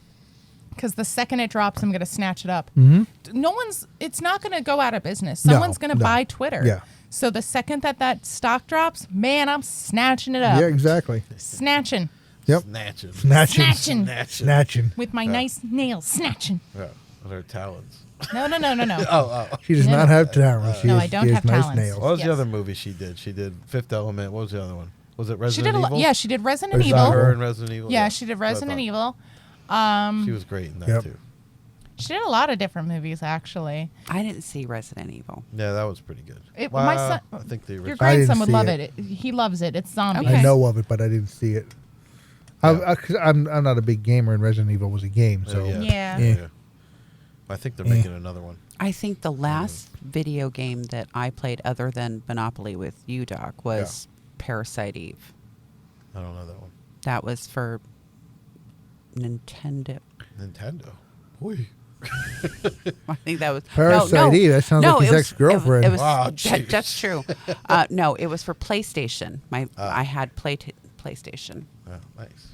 [SPEAKER 6] Because the second it drops, I'm going to snatch it up. It's not going to go out of business.
[SPEAKER 3] No,
[SPEAKER 6] Someone's going to
[SPEAKER 3] no.
[SPEAKER 6] buy Twitter.
[SPEAKER 3] Yeah.
[SPEAKER 6] So the second that stock drops, man, I'm snatching it up.
[SPEAKER 3] Yeah, exactly.
[SPEAKER 6] Snatching.
[SPEAKER 3] Yep.
[SPEAKER 4] Snatching.
[SPEAKER 3] Snatching.
[SPEAKER 6] Snatching.
[SPEAKER 3] Snatching.
[SPEAKER 6] With my nice nails. Snatching.
[SPEAKER 4] Yeah, with her talons.
[SPEAKER 6] No.
[SPEAKER 3] She does
[SPEAKER 6] No,
[SPEAKER 3] not
[SPEAKER 6] no.
[SPEAKER 3] have talents. She
[SPEAKER 6] No,
[SPEAKER 3] has-
[SPEAKER 6] I don't
[SPEAKER 3] she has
[SPEAKER 6] have
[SPEAKER 3] nice
[SPEAKER 6] talents.
[SPEAKER 3] nails.
[SPEAKER 4] What was
[SPEAKER 6] Yes.
[SPEAKER 4] the other movie she did? She did Fifth Element. What was the other one? Was it
[SPEAKER 6] She
[SPEAKER 4] Resident
[SPEAKER 6] did a
[SPEAKER 4] Evil?
[SPEAKER 6] lot. Yeah, she did Resident
[SPEAKER 3] Is that
[SPEAKER 6] Evil.
[SPEAKER 4] Her and Resident Evil.
[SPEAKER 6] Yeah, she did Resident Evil.
[SPEAKER 4] She was great in that
[SPEAKER 3] Yep.
[SPEAKER 4] too.
[SPEAKER 6] She did a lot of different movies, actually.
[SPEAKER 5] I didn't see Resident Evil.
[SPEAKER 4] Yeah, that was pretty good.
[SPEAKER 6] My son,
[SPEAKER 4] I think the
[SPEAKER 6] your
[SPEAKER 4] original.
[SPEAKER 3] I didn't
[SPEAKER 6] grandson would
[SPEAKER 3] see
[SPEAKER 6] love
[SPEAKER 3] it.
[SPEAKER 6] it. He loves it. It's zombies.
[SPEAKER 5] Okay.
[SPEAKER 3] I know of it, but I didn't see it. I'm not a big gamer, and Resident Evil was a game, so
[SPEAKER 6] Yeah.
[SPEAKER 3] Yeah.
[SPEAKER 4] I think they're making another one.
[SPEAKER 5] I think the last video game that I played other than Monopoly with you, Doc, was Parasite Eve.
[SPEAKER 4] I don't know that one.
[SPEAKER 5] That was for Nintendo.
[SPEAKER 4] Nintendo. Oy.
[SPEAKER 5] I think that was
[SPEAKER 3] Parasite Eve, that sounds like his
[SPEAKER 5] it was-
[SPEAKER 3] ex-girlfriend.
[SPEAKER 5] It was,
[SPEAKER 4] Wow,
[SPEAKER 5] that-
[SPEAKER 4] jeez.
[SPEAKER 5] that's true. No, it was for PlayStation. I had PlayStation.
[SPEAKER 4] Oh, nice.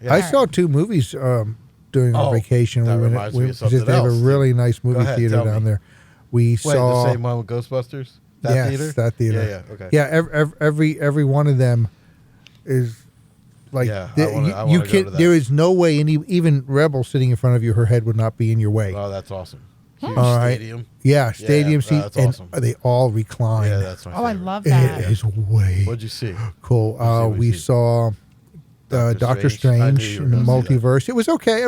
[SPEAKER 3] I saw 2 movies during our
[SPEAKER 4] Oh,
[SPEAKER 3] vacation.
[SPEAKER 4] that
[SPEAKER 3] We went
[SPEAKER 4] reminds me of
[SPEAKER 3] because
[SPEAKER 4] something
[SPEAKER 3] they have a
[SPEAKER 4] else.
[SPEAKER 3] really nice movie
[SPEAKER 4] ahead,
[SPEAKER 3] theater
[SPEAKER 4] tell
[SPEAKER 3] down
[SPEAKER 4] me.
[SPEAKER 3] there. We
[SPEAKER 4] Wait,
[SPEAKER 3] saw
[SPEAKER 4] the same one with Ghostbusters? That
[SPEAKER 3] yes,
[SPEAKER 4] theater?
[SPEAKER 3] that theater.
[SPEAKER 4] Yeah, okay.
[SPEAKER 3] Yeah, every one of them is like
[SPEAKER 4] Yeah,
[SPEAKER 3] the-
[SPEAKER 4] I wanna
[SPEAKER 3] you
[SPEAKER 4] go
[SPEAKER 3] can.
[SPEAKER 4] to that.
[SPEAKER 3] There is no way even Rebel sitting in front of you, her head would not be in your way.
[SPEAKER 4] Oh, that's awesome. Huge
[SPEAKER 3] All right.
[SPEAKER 4] stadium.
[SPEAKER 3] Yeah, stadium seat,
[SPEAKER 4] that's
[SPEAKER 3] and
[SPEAKER 4] awesome.
[SPEAKER 3] they all recline.
[SPEAKER 4] Yeah, that's my
[SPEAKER 6] Oh, I
[SPEAKER 4] favorite.
[SPEAKER 6] love
[SPEAKER 3] It
[SPEAKER 6] that.
[SPEAKER 3] is way
[SPEAKER 4] What'd you see?
[SPEAKER 3] cool.
[SPEAKER 4] what'd
[SPEAKER 3] We
[SPEAKER 4] you see?
[SPEAKER 3] saw Doctor
[SPEAKER 4] Strange. I knew
[SPEAKER 3] Strange
[SPEAKER 4] you were
[SPEAKER 3] in the
[SPEAKER 4] gonna see that.
[SPEAKER 3] multiverse. It was okay.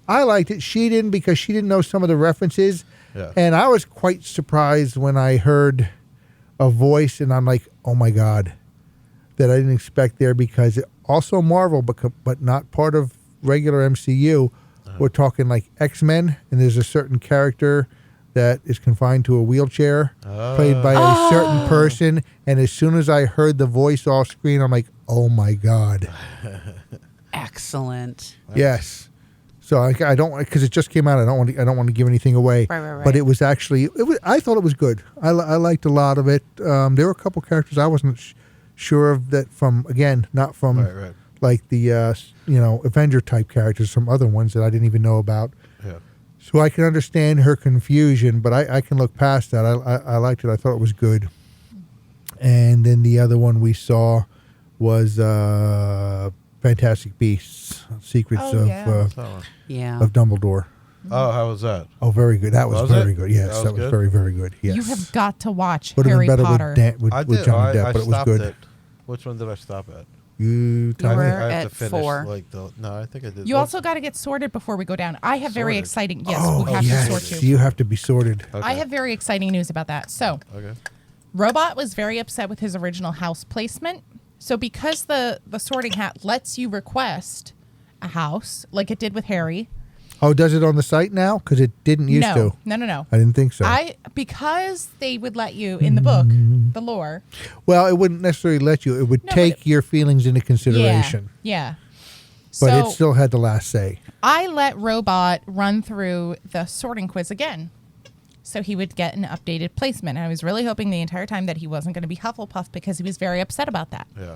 [SPEAKER 3] I liked it. She didn't because she didn't know some of the references,
[SPEAKER 4] Yeah.
[SPEAKER 3] and I was quite surprised when I heard a voice, and I'm like, oh my god, that I didn't expect there because it, also Marvel, but not part of regular MCU. We're talking like X-Men, and there's a certain character that is confined to a wheelchair, played by a certain person. And as soon as I heard the voice off screen, I'm like, "Oh my god!"
[SPEAKER 5] Excellent.
[SPEAKER 3] Yes. So I don't because it just came out. I don't want to give anything away.
[SPEAKER 5] Right.
[SPEAKER 3] But it was actually I thought it was good. I liked a lot of it. There were a couple characters I wasn't sure of that from not from
[SPEAKER 4] Right.
[SPEAKER 3] like the Avenger type characters, some other ones that I didn't even know about.
[SPEAKER 4] Yeah.
[SPEAKER 3] So I can understand her confusion, but I can look past that. I liked it. I thought it was good. And then the other one we saw was Fantastic Beasts: Secrets
[SPEAKER 6] Oh, yeah.
[SPEAKER 5] Yeah.
[SPEAKER 3] of Dumbledore.
[SPEAKER 4] Oh, how was that?
[SPEAKER 3] Oh, very good. That was
[SPEAKER 4] Was
[SPEAKER 3] very
[SPEAKER 4] it?
[SPEAKER 3] good. Yes,
[SPEAKER 4] That
[SPEAKER 3] that
[SPEAKER 4] was
[SPEAKER 3] was
[SPEAKER 4] good?
[SPEAKER 3] very, very good. Yes.
[SPEAKER 6] You have got to watch
[SPEAKER 3] Would have
[SPEAKER 6] Harry
[SPEAKER 3] been better
[SPEAKER 6] Potter.
[SPEAKER 3] with Johnny Depp,
[SPEAKER 4] I
[SPEAKER 3] but it was
[SPEAKER 4] stopped
[SPEAKER 3] good.
[SPEAKER 4] at. Which one did I stop at?
[SPEAKER 3] You tell
[SPEAKER 5] You
[SPEAKER 3] me.
[SPEAKER 5] were
[SPEAKER 4] I have
[SPEAKER 5] at
[SPEAKER 4] to finish
[SPEAKER 5] 4.
[SPEAKER 4] no, I think I did.
[SPEAKER 6] You also got to get sorted before we go down. I have very
[SPEAKER 4] Sorted.
[SPEAKER 6] exciting. Yes,
[SPEAKER 3] Oh,
[SPEAKER 6] we have to sort
[SPEAKER 3] yes.
[SPEAKER 6] you.
[SPEAKER 3] You have to be sorted.
[SPEAKER 4] Okay.
[SPEAKER 6] I have very exciting news about that. So,
[SPEAKER 4] Okay.
[SPEAKER 6] Robot was very upset with his original house placement. So, because the sorting hat lets you request a house, like it did with Harry.
[SPEAKER 3] Oh, does it on the site now? Because it didn't used to.
[SPEAKER 6] No.
[SPEAKER 3] I didn't think so.
[SPEAKER 6] Because they would let you in the book, the lore.
[SPEAKER 3] Well, it wouldn't necessarily let you. It would
[SPEAKER 6] No,
[SPEAKER 3] take
[SPEAKER 6] but
[SPEAKER 3] your feelings into consideration.
[SPEAKER 6] Yeah.
[SPEAKER 3] But
[SPEAKER 6] So
[SPEAKER 3] it still had the last say.
[SPEAKER 6] I let Robot run through the sorting quiz again. So he would get an updated placement. And I was really hoping the entire time that he wasn't going to be Hufflepuff because he was very upset about that.
[SPEAKER 4] Yeah.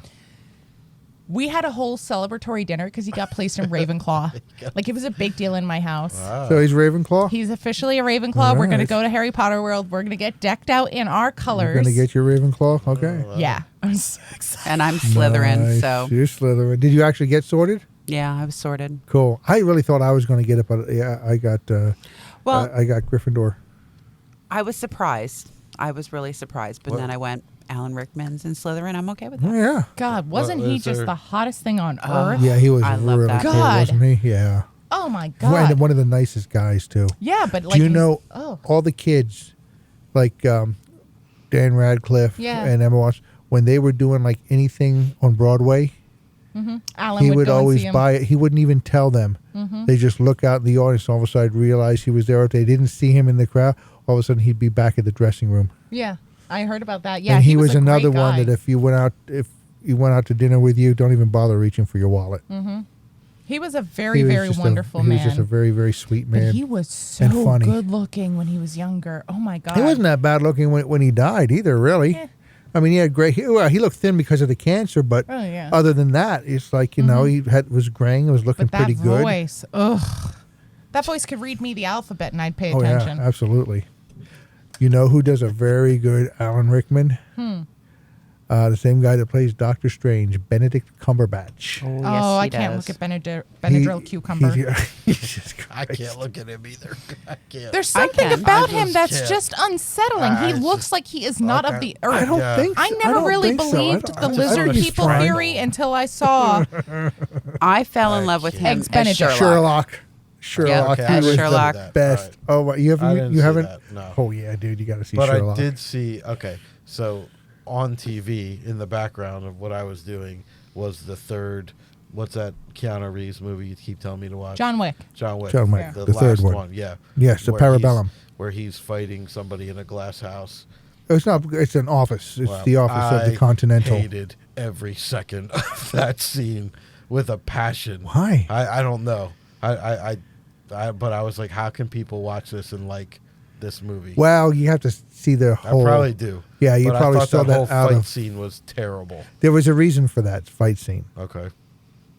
[SPEAKER 6] We had a whole celebratory dinner because he got placed in Ravenclaw. Like, it was a big deal in my house.
[SPEAKER 4] Wow.
[SPEAKER 3] So he's Ravenclaw?
[SPEAKER 6] He's officially a Ravenclaw. We're going to
[SPEAKER 3] Nice.
[SPEAKER 6] go to Harry Potter World. We're going to get decked out in our
[SPEAKER 3] You're
[SPEAKER 6] colors.
[SPEAKER 3] going to get your Ravenclaw? Okay.
[SPEAKER 6] Yeah. I'm so excited.
[SPEAKER 5] And I'm Slytherin,
[SPEAKER 3] Nice.
[SPEAKER 5] so
[SPEAKER 3] You're Slytherin. Did you actually get sorted?
[SPEAKER 5] yeah, I was sorted.
[SPEAKER 3] Cool. I really thought I was going to get it, but yeah, I got
[SPEAKER 5] Well,
[SPEAKER 3] I got Gryffindor.
[SPEAKER 5] I was surprised. I was really surprised, but then I went Alan Rickman's in Slytherin. I'm okay with
[SPEAKER 3] Oh,
[SPEAKER 5] that.
[SPEAKER 3] yeah.
[SPEAKER 6] God, wasn't
[SPEAKER 4] Well,
[SPEAKER 6] he
[SPEAKER 4] is
[SPEAKER 6] just
[SPEAKER 4] there-
[SPEAKER 6] the hottest thing on earth?
[SPEAKER 3] Yeah, he was
[SPEAKER 5] I love
[SPEAKER 3] really
[SPEAKER 5] that.
[SPEAKER 3] cool,
[SPEAKER 6] God.
[SPEAKER 3] wasn't he? Yeah.
[SPEAKER 6] Oh, my
[SPEAKER 3] And
[SPEAKER 6] God.
[SPEAKER 3] one of the nicest guys, too.
[SPEAKER 6] Yeah, but like.
[SPEAKER 3] Do you
[SPEAKER 6] he's-
[SPEAKER 3] know
[SPEAKER 6] Oh.
[SPEAKER 3] all the kids, like Dan Radcliffe
[SPEAKER 6] Yeah.
[SPEAKER 3] and Emma Watson, when they were doing like anything on Broadway,
[SPEAKER 6] Alan
[SPEAKER 3] he
[SPEAKER 6] would
[SPEAKER 3] would
[SPEAKER 6] go and
[SPEAKER 3] always
[SPEAKER 6] see him.
[SPEAKER 3] buy it. He wouldn't even tell them. They just look out in the audience, and all of a sudden realize he was there. If they didn't see him in the crowd, all of a sudden he'd be back at the dressing room.
[SPEAKER 6] Yeah, I heard about that. Yeah,
[SPEAKER 3] and he was
[SPEAKER 6] a great
[SPEAKER 3] another one
[SPEAKER 6] guy.
[SPEAKER 3] that if you went out to dinner with you, don't even bother reaching for your wallet.
[SPEAKER 6] He was a very, very wonderful man.
[SPEAKER 3] He was just a very, very sweet man.
[SPEAKER 6] But he was so good looking when he was younger. Oh my God.
[SPEAKER 3] He wasn't that bad looking when he died either, really. I mean, he had gray. He looked thin because of the cancer, but other than that, it's like, he was graying. It was looking pretty good.
[SPEAKER 6] That voice, that voice could read me the alphabet and I'd pay attention.
[SPEAKER 3] Yeah, absolutely. You know who does a very good Alan Rickman? The same guy that plays Doctor Strange, Benedict Cumberbatch.
[SPEAKER 5] Oh, yes,
[SPEAKER 6] I can't look at Benadryl Cucumber.
[SPEAKER 4] I can't look at him either. I can't.
[SPEAKER 6] There's something about him that's just unsettling. He looks like he is not of the earth.
[SPEAKER 3] I don't think so.
[SPEAKER 6] I never really believed the lizard people theory until I saw.
[SPEAKER 5] I fell in love with him as
[SPEAKER 3] Sherlock.
[SPEAKER 5] Yep, as Sherlock.
[SPEAKER 3] Best. Oh, you haven't? You haven't?
[SPEAKER 4] No.
[SPEAKER 3] Oh yeah, dude, you got to see
[SPEAKER 4] but
[SPEAKER 3] Sherlock.
[SPEAKER 4] I did see. Okay, so on TV in the background of what I was doing was the third. What's that Keanu Reeves movie you keep telling me to watch?
[SPEAKER 6] John Wick.
[SPEAKER 3] John Wick.
[SPEAKER 4] The
[SPEAKER 3] The third
[SPEAKER 4] last
[SPEAKER 3] one.
[SPEAKER 4] Yeah.
[SPEAKER 3] Yes, the Parabellum.
[SPEAKER 4] Where he's fighting somebody in a glass house.
[SPEAKER 3] It's not. It's an office. It's the office of the Continental.
[SPEAKER 4] I hated every second of that scene with a passion.
[SPEAKER 3] Why?
[SPEAKER 4] I don't know. But I was like, how can people watch this and like this movie?
[SPEAKER 3] Well, you have to see the whole.
[SPEAKER 4] I probably do.
[SPEAKER 3] Yeah, you
[SPEAKER 4] but
[SPEAKER 3] probably
[SPEAKER 4] I thought
[SPEAKER 3] saw
[SPEAKER 4] that
[SPEAKER 3] that
[SPEAKER 4] whole
[SPEAKER 3] out
[SPEAKER 4] fight
[SPEAKER 3] of.
[SPEAKER 4] scene was terrible.
[SPEAKER 3] There was a reason for that fight scene.
[SPEAKER 4] Okay.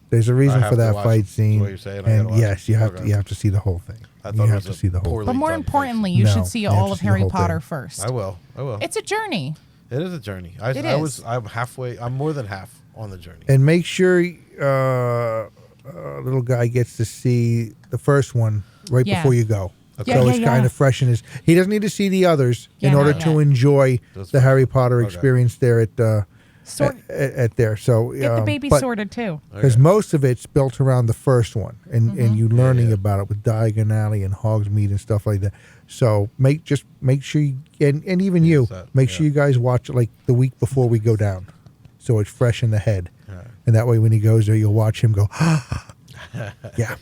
[SPEAKER 3] There's a reason for that fight scene.
[SPEAKER 4] What you're saying.
[SPEAKER 3] And yes, you have to see the whole thing.
[SPEAKER 4] I thought
[SPEAKER 3] you have to see the whole thing.
[SPEAKER 6] But more importantly, you should see all of Harry Potter first.
[SPEAKER 4] I will.
[SPEAKER 6] It's a journey.
[SPEAKER 4] It is a journey. I'm halfway. I'm more than half on the journey.
[SPEAKER 3] And make sure little guy gets to see the first one right before you go.
[SPEAKER 4] Okay.
[SPEAKER 3] So it's kind of fresh in his. He doesn't need to see the others in order to enjoy the Harry Potter experience there at there. So
[SPEAKER 6] get the baby sorted too,
[SPEAKER 3] because most of it's built around the first one, and you learning about it with Diagon Alley and Hogsmeade and stuff like that. So make sure you and even you make sure you guys watch it like the week before we go down, so it's fresh in the head, and that way when he goes there, you'll watch him go, yeah.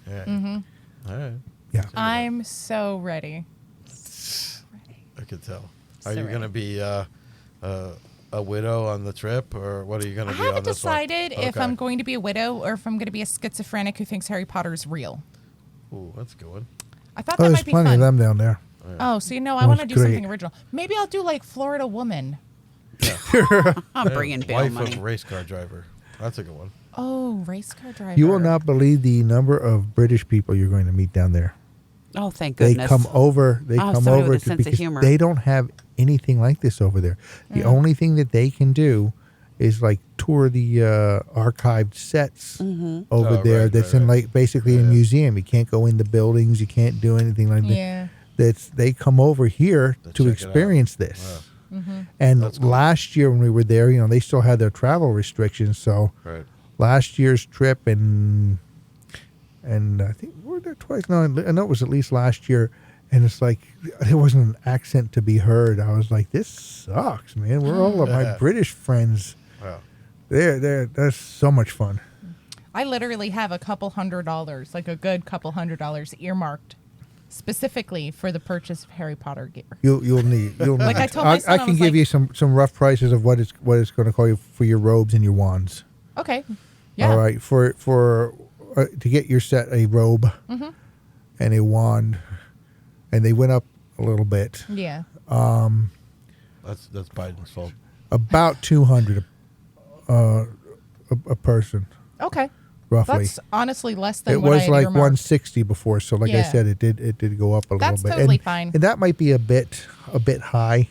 [SPEAKER 4] All right.
[SPEAKER 3] Yeah.
[SPEAKER 6] I'm so ready.
[SPEAKER 4] I could tell. Are you going to be a widow on the trip, or what are you going to be on this one?
[SPEAKER 6] I haven't decided if I'm going to be a widow or if I'm going to be a schizophrenic who thinks Harry Potter is real.
[SPEAKER 4] Ooh, that's a good one.
[SPEAKER 6] I thought that might be fun.
[SPEAKER 3] There's plenty of them down there.
[SPEAKER 6] Oh, so I want to do something original. Maybe I'll do like Florida Woman.
[SPEAKER 5] I'm bringing bail
[SPEAKER 4] Wife
[SPEAKER 5] money.
[SPEAKER 4] of race car driver. That's a good one.
[SPEAKER 6] Oh, race car driver.
[SPEAKER 3] You will not believe the number of British people you're going to meet down there.
[SPEAKER 5] Oh, thank goodness.
[SPEAKER 3] They come over. Because they don't have anything like this over there. The only thing that they can do is like tour the archived sets over there. That's in like basically a museum. You can't go in the buildings. You can't do anything like that. They come over here to experience this. And last year when we were there, they still had their travel restrictions. So last year's trip and I think we were there twice. No, I know it was at least last year. And it's like there wasn't an accent to be heard. I was like, this sucks, man. We're all of my British friends. That's so much fun.
[SPEAKER 6] I literally have a couple $100, like a good couple $100 earmarked specifically for the purchase of Harry Potter gear.
[SPEAKER 3] You'll need.
[SPEAKER 6] Like I told my son,
[SPEAKER 3] I can give you some rough prices of what it's going to cost you for your robes and your wands.
[SPEAKER 6] Okay. Yeah.
[SPEAKER 3] All right. For to get your set a robe and a wand, and they went up a little bit.
[SPEAKER 6] Yeah.
[SPEAKER 4] That's Biden's fault.
[SPEAKER 3] About $200 a person.
[SPEAKER 6] Okay.
[SPEAKER 3] Roughly.
[SPEAKER 6] That's honestly less than
[SPEAKER 3] it
[SPEAKER 6] what I
[SPEAKER 3] was
[SPEAKER 6] had
[SPEAKER 3] like
[SPEAKER 6] earmarked.
[SPEAKER 3] $160 before. So like I said, it did go up a little bit.
[SPEAKER 6] That's totally fine.
[SPEAKER 3] And that might be a bit high.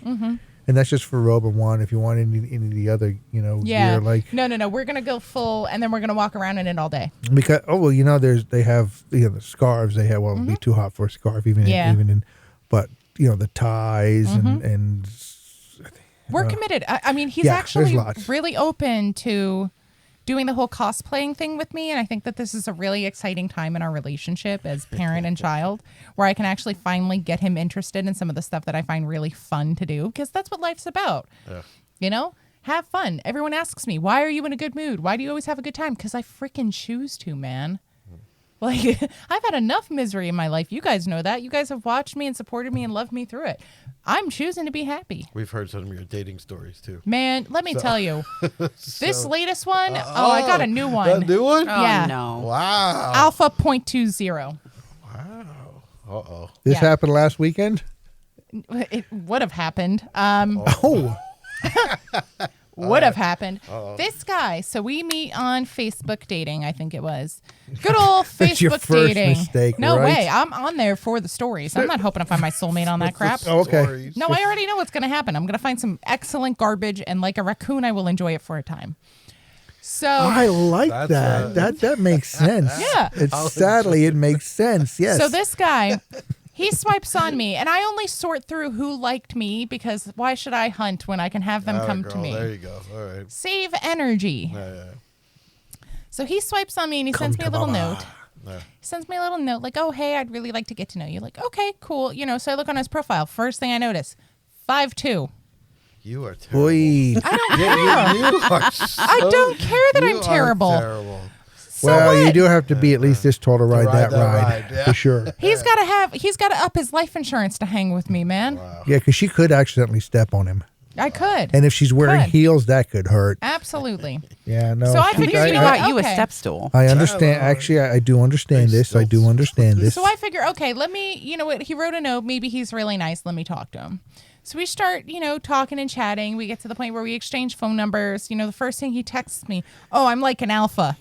[SPEAKER 3] And that's just for robe and wand. If you want any of the other, gear, like
[SPEAKER 6] no, we're gonna go full, and then we're gonna walk around in it all day.
[SPEAKER 3] Because they have the scarves. They have it'd be too hot for a scarf but the ties and
[SPEAKER 6] we're committed. I mean, he's actually really open to doing the whole cosplaying thing with me, and I think that this is a really exciting time in our relationship as parent and child, where I can actually finally get him interested in some of the stuff that I find really fun to do, because that's what life's about. Have fun. Everyone asks me, why are you in a good mood? Why do you always have a good time? Because I freaking choose to, man. Like, I've had enough misery in my life. You guys know that. You guys have watched me and supported me and loved me through it. I'm choosing to be happy.
[SPEAKER 4] We've heard some of your dating stories, too.
[SPEAKER 6] Man, let me tell you. This latest one, I got a new one.
[SPEAKER 4] A new one?
[SPEAKER 5] Oh,
[SPEAKER 6] Yeah.
[SPEAKER 5] no.
[SPEAKER 4] Wow.
[SPEAKER 6] Alpha 0.20.
[SPEAKER 4] Wow. Uh-oh.
[SPEAKER 3] This
[SPEAKER 6] Yeah.
[SPEAKER 3] happened last weekend?
[SPEAKER 6] It would have happened.
[SPEAKER 3] Oh.
[SPEAKER 6] Would have happened. This guy, so we meet on Facebook dating, I think it was. Good old
[SPEAKER 3] That's your
[SPEAKER 6] Facebook
[SPEAKER 3] first
[SPEAKER 6] dating.
[SPEAKER 3] mistake,
[SPEAKER 6] No
[SPEAKER 3] right?
[SPEAKER 6] way. I'm on there for the stories. I'm not hoping to find my soulmate on that crap.
[SPEAKER 3] Oh, okay.
[SPEAKER 4] Stories.
[SPEAKER 6] No, I already know what's going to happen. I'm going to find some excellent garbage, and like a raccoon, I will enjoy it for a time. So
[SPEAKER 3] I like
[SPEAKER 4] That's
[SPEAKER 3] that. That makes sense.
[SPEAKER 6] Yeah.
[SPEAKER 3] Sadly, it makes sense. Yes.
[SPEAKER 6] So this guy, he swipes on me, and I only sort through who liked me because why should I hunt when I can have them come to
[SPEAKER 4] Girl,
[SPEAKER 6] me?
[SPEAKER 4] There you go. All right.
[SPEAKER 6] Save energy.
[SPEAKER 4] Yeah.
[SPEAKER 6] So he swipes on me and he sends me a little note.
[SPEAKER 4] Yeah.
[SPEAKER 6] He sends me a little note like, oh, hey, I'd really like to get to know you. Like, okay, cool. So I look on his profile. First thing I notice, 5'2".
[SPEAKER 4] You are terrible.
[SPEAKER 3] Boy.
[SPEAKER 6] I don't care.
[SPEAKER 4] You are so,
[SPEAKER 6] I don't care that
[SPEAKER 4] you
[SPEAKER 6] I'm terrible.
[SPEAKER 4] Are terrible.
[SPEAKER 6] So
[SPEAKER 3] Well, you
[SPEAKER 6] what?
[SPEAKER 3] do have to be at least this tall to ride that ride.
[SPEAKER 4] yeah.
[SPEAKER 3] For sure.
[SPEAKER 6] He's got to up his life insurance to hang with me, man.
[SPEAKER 3] Yeah, because she could accidentally step on him.
[SPEAKER 6] I could.
[SPEAKER 3] And if she's wearing
[SPEAKER 6] Could.
[SPEAKER 3] heels, that could hurt.
[SPEAKER 6] Absolutely.
[SPEAKER 3] Yeah, no.
[SPEAKER 6] So I
[SPEAKER 5] Who
[SPEAKER 6] figured,
[SPEAKER 5] figured
[SPEAKER 6] what?
[SPEAKER 5] out you a
[SPEAKER 6] Okay.
[SPEAKER 5] step stool?
[SPEAKER 3] I understand. Actually, I do understand this. I do understand this.
[SPEAKER 6] So I figure, okay, let me, you know what? He wrote a note. Maybe he's really nice. Let me talk to him. So we start, talking and chatting. We get to the point where we exchange phone numbers. The first thing he texts me, oh, I'm like an alpha.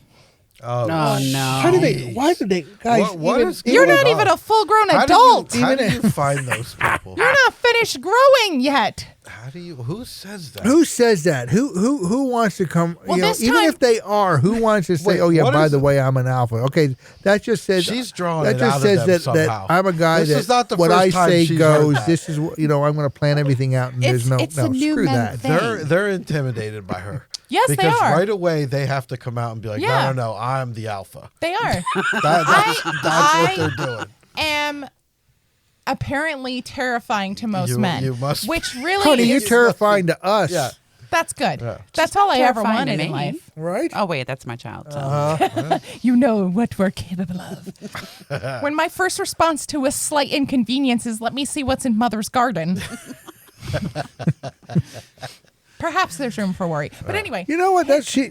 [SPEAKER 4] Oh,
[SPEAKER 5] Oh, no.
[SPEAKER 3] How do they? Why do they, guys?
[SPEAKER 4] What
[SPEAKER 3] even-
[SPEAKER 4] is
[SPEAKER 6] You're
[SPEAKER 4] going
[SPEAKER 6] not
[SPEAKER 4] on?
[SPEAKER 6] even a full-grown
[SPEAKER 4] How
[SPEAKER 6] adult.
[SPEAKER 4] Do you, how do you find those people?
[SPEAKER 6] You're not finished growing yet.
[SPEAKER 4] How do you? Who says that?
[SPEAKER 3] Who says that? Who wants to come?
[SPEAKER 6] Well, this
[SPEAKER 3] even
[SPEAKER 6] time-
[SPEAKER 3] if they are, who wants to say,
[SPEAKER 4] Wait,
[SPEAKER 3] "Oh yeah,
[SPEAKER 4] what
[SPEAKER 3] by
[SPEAKER 4] is
[SPEAKER 3] the
[SPEAKER 4] it?
[SPEAKER 3] way, I'm an alpha." Okay, that just says
[SPEAKER 4] She's drawing
[SPEAKER 3] that
[SPEAKER 4] it
[SPEAKER 3] just
[SPEAKER 4] out
[SPEAKER 3] says
[SPEAKER 4] of them
[SPEAKER 3] that
[SPEAKER 4] somehow.
[SPEAKER 3] I'm a guy
[SPEAKER 4] This
[SPEAKER 3] that
[SPEAKER 4] is not the
[SPEAKER 3] what
[SPEAKER 4] first
[SPEAKER 3] I
[SPEAKER 4] time
[SPEAKER 3] say
[SPEAKER 4] she's heard
[SPEAKER 3] goes.
[SPEAKER 4] that.
[SPEAKER 3] This is I'm going to plan everything out, and there's
[SPEAKER 6] It's
[SPEAKER 3] no
[SPEAKER 6] a new
[SPEAKER 3] screw
[SPEAKER 6] men
[SPEAKER 3] that.
[SPEAKER 6] thing.
[SPEAKER 4] They're intimidated by her.
[SPEAKER 6] Yes, they
[SPEAKER 4] because
[SPEAKER 6] are.
[SPEAKER 4] right away they have to come out and be like,
[SPEAKER 6] Yeah.
[SPEAKER 4] no, I'm the alpha.
[SPEAKER 6] They are.
[SPEAKER 4] That's what
[SPEAKER 6] I
[SPEAKER 4] they're doing.
[SPEAKER 6] am apparently terrifying to most
[SPEAKER 4] You-
[SPEAKER 6] men.
[SPEAKER 4] you must-
[SPEAKER 6] Which really
[SPEAKER 3] Honey, you're
[SPEAKER 6] is,
[SPEAKER 3] terrifying to us.
[SPEAKER 4] Yeah.
[SPEAKER 6] that's good.
[SPEAKER 4] Yeah.
[SPEAKER 6] That's all I ever
[SPEAKER 5] terrifying to
[SPEAKER 6] wanted in
[SPEAKER 5] me.
[SPEAKER 6] life.
[SPEAKER 3] Right?
[SPEAKER 5] Oh, wait, that's my child. So.
[SPEAKER 6] You know what we're capable of. When my first response to a slight inconvenience is, let me see what's in mother's garden. Perhaps there's room for worry. But anyway.
[SPEAKER 3] You know what? That she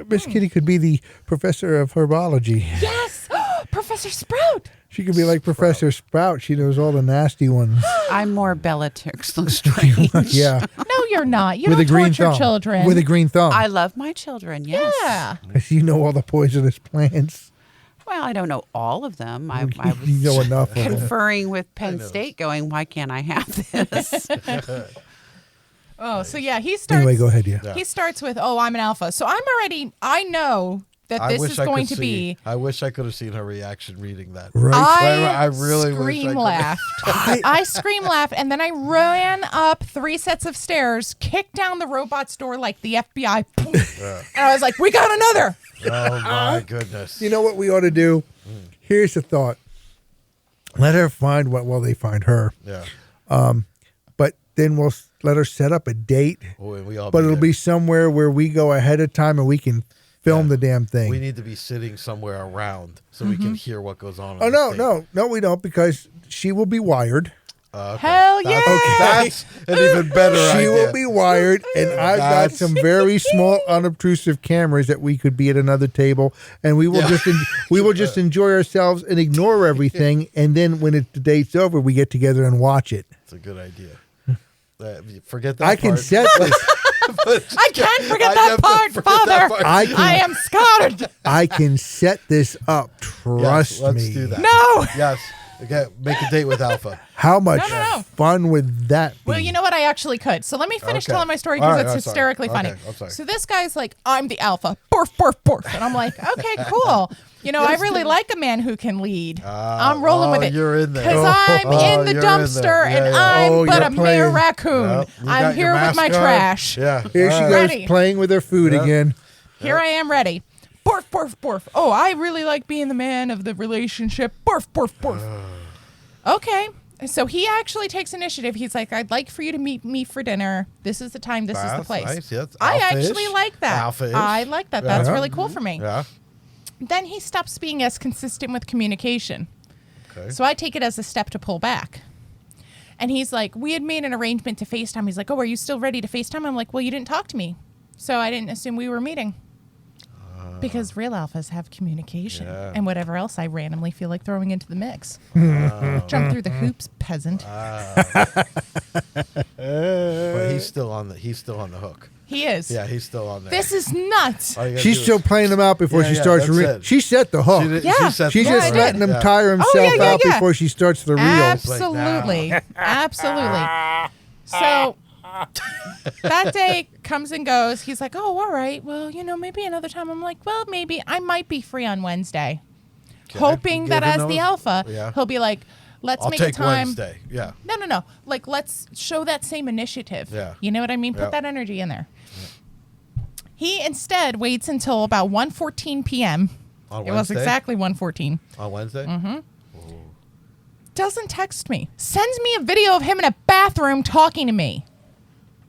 [SPEAKER 3] Miss Kitty could be the professor of herbology.
[SPEAKER 6] Yes! Professor Sprout!
[SPEAKER 3] She could be like Professor Sprout. She knows all the nasty ones.
[SPEAKER 5] I'm more Bellatrix Lestrange.
[SPEAKER 3] Yeah,
[SPEAKER 6] No, you're not. You
[SPEAKER 3] with a
[SPEAKER 6] don't
[SPEAKER 3] green
[SPEAKER 6] torture
[SPEAKER 3] thumb.
[SPEAKER 6] children.
[SPEAKER 3] With a green thumb.
[SPEAKER 5] I love my children, yes.
[SPEAKER 6] Yeah.
[SPEAKER 3] You know all the poisonous plants.
[SPEAKER 5] Well, I don't know all of them. I was
[SPEAKER 3] You know enough of them.
[SPEAKER 5] conferring with Penn State going, why can't I have this?
[SPEAKER 6] Oh, so yeah, he starts.
[SPEAKER 3] Anyway, go ahead. Yeah.
[SPEAKER 6] He starts with, "Oh, I'm an alpha." So I know that this is going to be.
[SPEAKER 4] I wish I could have seen her reaction reading that.
[SPEAKER 3] Right.
[SPEAKER 4] I really wish I
[SPEAKER 6] scream
[SPEAKER 4] could-
[SPEAKER 6] laughed. I scream laughed, and then I ran up 3 sets of stairs, kicked down the robot's door like the FBI, and I was like, "We got another."
[SPEAKER 4] Oh my goodness.
[SPEAKER 3] You know what we ought to do? Here's the thought. Let her find what they find her.
[SPEAKER 4] Yeah.
[SPEAKER 3] But then we'll let her set up a date.
[SPEAKER 4] Oh, and we all
[SPEAKER 3] But it'll
[SPEAKER 4] there.
[SPEAKER 3] be somewhere where we go ahead of time and we can film the damn thing.
[SPEAKER 4] We need to be sitting somewhere around so we can hear what goes on.
[SPEAKER 3] Oh, no, we don't, because she will be wired.
[SPEAKER 4] Okay.
[SPEAKER 6] Hell yeah!
[SPEAKER 4] That's an even better
[SPEAKER 3] She
[SPEAKER 4] idea.
[SPEAKER 3] will be wired, and I've got
[SPEAKER 4] That's-
[SPEAKER 3] some very small, unobtrusive cameras that we could be at another table, and we will just enjoy ourselves and ignore everything. And then when the date's over, we get together and watch it.
[SPEAKER 4] It's a good idea. Forget that
[SPEAKER 3] I can
[SPEAKER 4] part.
[SPEAKER 3] set this.
[SPEAKER 6] I can't forget
[SPEAKER 4] I
[SPEAKER 6] that
[SPEAKER 4] have to
[SPEAKER 6] part,
[SPEAKER 4] forget
[SPEAKER 6] Father.
[SPEAKER 4] that part.
[SPEAKER 6] I am scarred.
[SPEAKER 3] I can set this up. Trust
[SPEAKER 4] Yes, let's
[SPEAKER 3] me.
[SPEAKER 4] do that.
[SPEAKER 6] No.
[SPEAKER 4] Yes. Okay, make a date with Alpha.
[SPEAKER 3] How much
[SPEAKER 6] No.
[SPEAKER 3] fun would that be?
[SPEAKER 6] Well, you know what? I actually could. So let me finish
[SPEAKER 4] Okay.
[SPEAKER 6] telling my story
[SPEAKER 4] All
[SPEAKER 6] because
[SPEAKER 4] right,
[SPEAKER 6] it's
[SPEAKER 4] I'm sorry.
[SPEAKER 6] hysterically funny.
[SPEAKER 4] Okay, I'm sorry.
[SPEAKER 6] So this guy's like, I'm the alpha. Borf, borf, borf. And I'm like, okay, cool. I really like a man who can lead. I'm rolling with it.
[SPEAKER 4] You're in there.
[SPEAKER 6] Because I'm in the
[SPEAKER 4] you're in
[SPEAKER 6] dumpster
[SPEAKER 4] there.
[SPEAKER 6] and
[SPEAKER 4] Yeah, yeah.
[SPEAKER 6] I'm
[SPEAKER 3] Oh,
[SPEAKER 6] but
[SPEAKER 3] you're
[SPEAKER 6] a mere
[SPEAKER 3] playing.
[SPEAKER 6] raccoon.
[SPEAKER 4] Yep, you
[SPEAKER 6] I'm
[SPEAKER 4] got
[SPEAKER 6] here
[SPEAKER 4] your
[SPEAKER 6] with my
[SPEAKER 4] mask on.
[SPEAKER 6] trash.
[SPEAKER 4] Yeah.
[SPEAKER 3] Here she
[SPEAKER 4] All
[SPEAKER 3] goes
[SPEAKER 6] Ready.
[SPEAKER 3] playing with her food
[SPEAKER 4] Yep.
[SPEAKER 3] again.
[SPEAKER 6] Here I am ready. Borf, borf, borf. Oh, I really like being the man of the relationship. Borf, borf, borf. Okay. So he actually takes initiative. He's like, I'd like for you to meet me for dinner. This is the time. This is the
[SPEAKER 4] That's
[SPEAKER 6] place.
[SPEAKER 4] nice. Yeah, that's
[SPEAKER 6] I
[SPEAKER 4] alpha-ish.
[SPEAKER 6] actually like that.
[SPEAKER 4] Alpha-ish.
[SPEAKER 6] I like that. That's
[SPEAKER 4] Yeah.
[SPEAKER 6] really cool for me.
[SPEAKER 4] Yeah.
[SPEAKER 6] then he stops being as consistent with communication.
[SPEAKER 4] Okay.
[SPEAKER 6] So I take it as a step to pull back. And he's like, we had made an arrangement to FaceTime. He's like, oh, are you still ready to FaceTime? I'm like, well, you didn't talk to me. So I didn't assume we were meeting. Because real alphas have communication and whatever else I randomly feel like throwing into the mix. Jump through the hoops, peasant.
[SPEAKER 4] But he's still on the hook.
[SPEAKER 6] He is.
[SPEAKER 4] Yeah, he's still on there.
[SPEAKER 6] This is nuts.
[SPEAKER 4] All you gotta
[SPEAKER 3] She's
[SPEAKER 4] do
[SPEAKER 3] still
[SPEAKER 4] is-
[SPEAKER 3] playing him out before
[SPEAKER 4] Yeah,
[SPEAKER 3] she
[SPEAKER 4] yeah,
[SPEAKER 3] starts.
[SPEAKER 4] that's it.
[SPEAKER 3] She set the hook.
[SPEAKER 4] She did-
[SPEAKER 6] Yeah.
[SPEAKER 4] she set
[SPEAKER 3] She's
[SPEAKER 4] the
[SPEAKER 3] just
[SPEAKER 6] I
[SPEAKER 4] hook.
[SPEAKER 6] did.
[SPEAKER 3] letting him
[SPEAKER 4] Yeah.
[SPEAKER 3] tire himself
[SPEAKER 6] yeah,
[SPEAKER 3] out
[SPEAKER 6] yeah.
[SPEAKER 3] before she starts the reel.
[SPEAKER 6] Absolutely. Absolutely. So that day comes and goes. He's like, oh, all right. Well, maybe another time. I'm like, well, maybe I might be free on Wednesday.
[SPEAKER 4] Okay.
[SPEAKER 6] Hoping that
[SPEAKER 4] Given
[SPEAKER 6] as the
[SPEAKER 4] those-
[SPEAKER 6] alpha,
[SPEAKER 4] Yeah.
[SPEAKER 6] he'll be like, let's
[SPEAKER 4] I'll
[SPEAKER 6] make a
[SPEAKER 4] take
[SPEAKER 6] time.
[SPEAKER 4] Wednesday. Yeah.
[SPEAKER 6] No. Like, let's show that same initiative.
[SPEAKER 4] Yeah.
[SPEAKER 6] You know what I mean? Put
[SPEAKER 4] Yeah.
[SPEAKER 6] that energy in there. He instead waits until about 1:14 p.m.
[SPEAKER 4] On
[SPEAKER 6] It was
[SPEAKER 4] Wednesday?
[SPEAKER 6] exactly 1:14.
[SPEAKER 4] On Wednesday?
[SPEAKER 6] Mm-hmm. Doesn't text me. Sends me a video of him in a bathroom talking to me.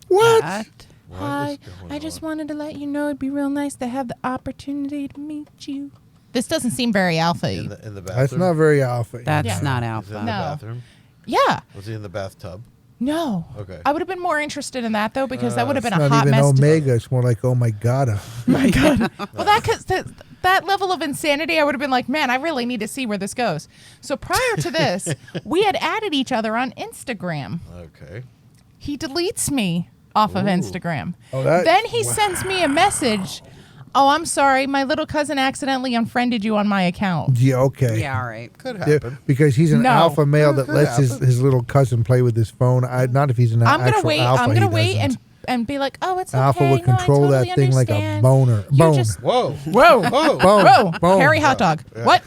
[SPEAKER 3] What?
[SPEAKER 5] What?
[SPEAKER 4] What
[SPEAKER 6] Hi,
[SPEAKER 4] is going
[SPEAKER 6] I just
[SPEAKER 4] on?
[SPEAKER 6] wanted to let you know it'd be real nice to have the opportunity to meet you. This doesn't seem very alpha.
[SPEAKER 4] in the bathroom.
[SPEAKER 3] That's not very alpha.
[SPEAKER 5] That's
[SPEAKER 6] Yeah.
[SPEAKER 5] not
[SPEAKER 4] Is he
[SPEAKER 5] alpha.
[SPEAKER 4] in the
[SPEAKER 6] No.
[SPEAKER 4] bathroom?
[SPEAKER 6] Yeah.
[SPEAKER 4] Was he in the bathtub?
[SPEAKER 6] No.
[SPEAKER 4] Okay.
[SPEAKER 6] I would have been more interested in that though because that would have been
[SPEAKER 3] It's
[SPEAKER 6] a
[SPEAKER 3] not
[SPEAKER 6] hot
[SPEAKER 3] even
[SPEAKER 6] mess.
[SPEAKER 3] Omega. It's more like, oh my God.
[SPEAKER 6] Well, that level of insanity, I would have been like, man, I really need to see where this goes. So prior to this, we had added each other on Instagram.
[SPEAKER 4] Okay.
[SPEAKER 6] He deletes me off of Instagram.
[SPEAKER 3] Oh, that-
[SPEAKER 6] Then he sends me a message. Oh, I'm sorry. My little cousin accidentally unfriended you on my account.
[SPEAKER 3] Yeah, okay.
[SPEAKER 5] Yeah, all right.
[SPEAKER 4] Could
[SPEAKER 3] Yeah,
[SPEAKER 4] happen.
[SPEAKER 3] because he's an
[SPEAKER 6] No.
[SPEAKER 3] alpha male that
[SPEAKER 4] Could
[SPEAKER 3] lets
[SPEAKER 4] happen.
[SPEAKER 3] his little cousin play with his phone. Not if he's an
[SPEAKER 6] I'm
[SPEAKER 3] actual
[SPEAKER 6] gonna wait.
[SPEAKER 3] alpha.
[SPEAKER 6] I'm
[SPEAKER 3] he
[SPEAKER 6] gonna wait
[SPEAKER 3] doesn't.
[SPEAKER 6] and be like, oh, it's okay.
[SPEAKER 3] Alpha would
[SPEAKER 6] No, I
[SPEAKER 3] control
[SPEAKER 6] totally
[SPEAKER 3] that thing like a
[SPEAKER 6] understand.
[SPEAKER 3] boner.
[SPEAKER 6] You're
[SPEAKER 3] Bone.
[SPEAKER 6] just-
[SPEAKER 4] Whoa.
[SPEAKER 6] Whoa,
[SPEAKER 4] Whoa.
[SPEAKER 3] Boom.
[SPEAKER 6] whoa,
[SPEAKER 3] Boom.
[SPEAKER 6] hairy hot dog. What?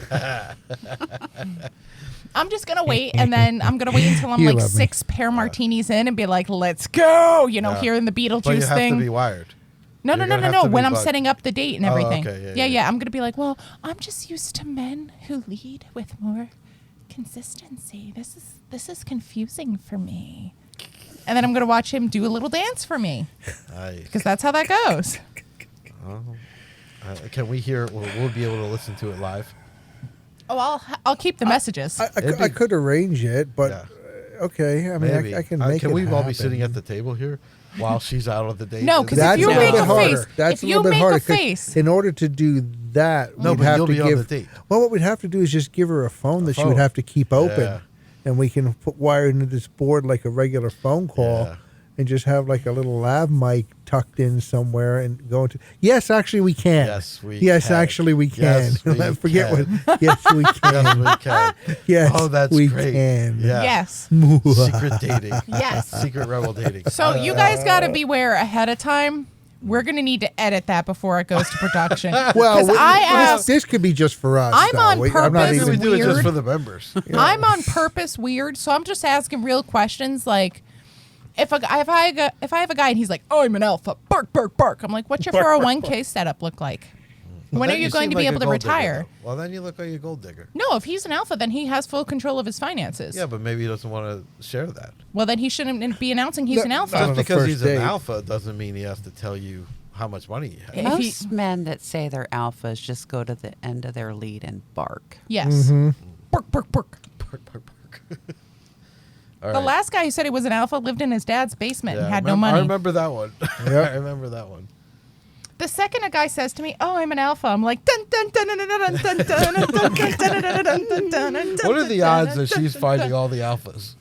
[SPEAKER 6] I'm just gonna wait, and then I'm gonna wait until I'm
[SPEAKER 3] You
[SPEAKER 6] like
[SPEAKER 3] love me.
[SPEAKER 6] 6 pear martinis in, and be like, "Let's go!"
[SPEAKER 4] Yeah.
[SPEAKER 6] Hearing the
[SPEAKER 4] But you
[SPEAKER 6] Beetlejuice
[SPEAKER 4] have
[SPEAKER 6] thing.
[SPEAKER 4] to be wired.
[SPEAKER 6] No.
[SPEAKER 4] You're gonna have to be
[SPEAKER 6] When I'm
[SPEAKER 4] bugged.
[SPEAKER 6] setting up the date and
[SPEAKER 4] Oh,
[SPEAKER 6] everything.
[SPEAKER 4] okay,
[SPEAKER 6] Yeah,
[SPEAKER 4] yeah.
[SPEAKER 6] I'm gonna be like, well, I'm just used to men who lead with more consistency. This is confusing for me. And then I'm gonna watch him do a little dance for me
[SPEAKER 4] Nice.
[SPEAKER 6] because that's how that goes.
[SPEAKER 4] Can we hear? We'll be able to listen to it live.
[SPEAKER 6] Oh, I'll keep the messages.
[SPEAKER 3] I could arrange it, but
[SPEAKER 4] Yeah.
[SPEAKER 3] okay. I mean,
[SPEAKER 4] Maybe
[SPEAKER 3] I can make it
[SPEAKER 4] Can we all be
[SPEAKER 3] happen.
[SPEAKER 4] sitting at the table here while she's out on the date?
[SPEAKER 6] No, 'cause if
[SPEAKER 3] That's
[SPEAKER 6] you
[SPEAKER 3] a little
[SPEAKER 6] make
[SPEAKER 3] bit
[SPEAKER 6] a
[SPEAKER 3] harder.
[SPEAKER 6] face-
[SPEAKER 3] That's
[SPEAKER 6] if
[SPEAKER 3] a
[SPEAKER 6] you
[SPEAKER 3] little bit
[SPEAKER 6] make a
[SPEAKER 3] harder. 'cause
[SPEAKER 6] face-
[SPEAKER 3] in order to do that,
[SPEAKER 4] No,
[SPEAKER 3] we'd
[SPEAKER 4] but
[SPEAKER 3] have
[SPEAKER 4] you'll
[SPEAKER 3] to
[SPEAKER 4] be on
[SPEAKER 3] give.
[SPEAKER 4] the date.
[SPEAKER 3] Well, what we'd have to do is just give her a phone that she would
[SPEAKER 4] phone.
[SPEAKER 3] have to keep open,
[SPEAKER 4] Yeah.
[SPEAKER 3] and we can wire into this board like a regular phone call,
[SPEAKER 4] Yeah.
[SPEAKER 3] and just have like a little lav mic tucked in somewhere and go into. Yes, actually, we can.
[SPEAKER 4] Yes, we
[SPEAKER 3] Yes,
[SPEAKER 4] can.
[SPEAKER 3] actually, we can.
[SPEAKER 4] Yes, we
[SPEAKER 3] Forget
[SPEAKER 4] can.
[SPEAKER 3] what. Yes, we
[SPEAKER 4] Yes,
[SPEAKER 3] can.
[SPEAKER 4] we can.
[SPEAKER 3] Yes,
[SPEAKER 4] Oh, that's
[SPEAKER 3] we
[SPEAKER 4] great.
[SPEAKER 3] can.
[SPEAKER 4] Yeah.
[SPEAKER 6] Yes.
[SPEAKER 4] Secret dating.
[SPEAKER 6] Yes.
[SPEAKER 4] Secret rebel dating.
[SPEAKER 6] So you guys got to beware ahead of time. We're going to need to edit that before it goes to production.
[SPEAKER 3] Well,
[SPEAKER 6] Because I asked,
[SPEAKER 3] this could be just for us.
[SPEAKER 6] I'm
[SPEAKER 3] though.
[SPEAKER 6] on
[SPEAKER 3] I'm not
[SPEAKER 6] purpose
[SPEAKER 4] Maybe we
[SPEAKER 3] even.
[SPEAKER 4] do it just
[SPEAKER 6] weird.
[SPEAKER 4] for the members.
[SPEAKER 6] I'm on purpose weird, so I'm just asking real questions like, if I have a guy and he's like, oh, I'm an alpha, bark, bark, bark. I'm like, what's your 401k setup look like? When are
[SPEAKER 4] Then
[SPEAKER 6] you going
[SPEAKER 4] seem
[SPEAKER 6] to be
[SPEAKER 4] like a
[SPEAKER 6] able to
[SPEAKER 4] gold digger,
[SPEAKER 6] retire?
[SPEAKER 4] though. Well, then you look like a gold digger.
[SPEAKER 6] No, if he's an alpha, then he has full control of his finances.
[SPEAKER 4] Yeah, but maybe he doesn't want to share that.
[SPEAKER 6] Well, then he shouldn't be announcing he's
[SPEAKER 3] No,
[SPEAKER 6] an
[SPEAKER 3] not
[SPEAKER 6] alpha.
[SPEAKER 3] on
[SPEAKER 4] Just
[SPEAKER 3] the
[SPEAKER 4] because
[SPEAKER 3] first
[SPEAKER 4] he's
[SPEAKER 3] date.
[SPEAKER 4] an alpha doesn't mean he has to tell you how much money he has.
[SPEAKER 6] If he-
[SPEAKER 5] Most men that say they're alphas just go to the end of their lead and bark.
[SPEAKER 6] Yes.
[SPEAKER 3] Mm-hmm.
[SPEAKER 6] Bark, bark, bark.
[SPEAKER 4] Bark, bark, bark. All
[SPEAKER 6] The
[SPEAKER 4] right.
[SPEAKER 6] last guy who said he was an alpha lived in his dad's basement and
[SPEAKER 4] Yeah,
[SPEAKER 6] had
[SPEAKER 4] I
[SPEAKER 6] no
[SPEAKER 4] remember-
[SPEAKER 6] money.
[SPEAKER 4] I remember that one.
[SPEAKER 3] Yep.
[SPEAKER 4] I remember that one.
[SPEAKER 6] The second a guy says to me, "Oh, I'm an alpha," I'm like, dun dun dun dun dun dun dun dun dun dun dun dun dun dun dun.
[SPEAKER 4] What are the odds that she's finding all the alphas?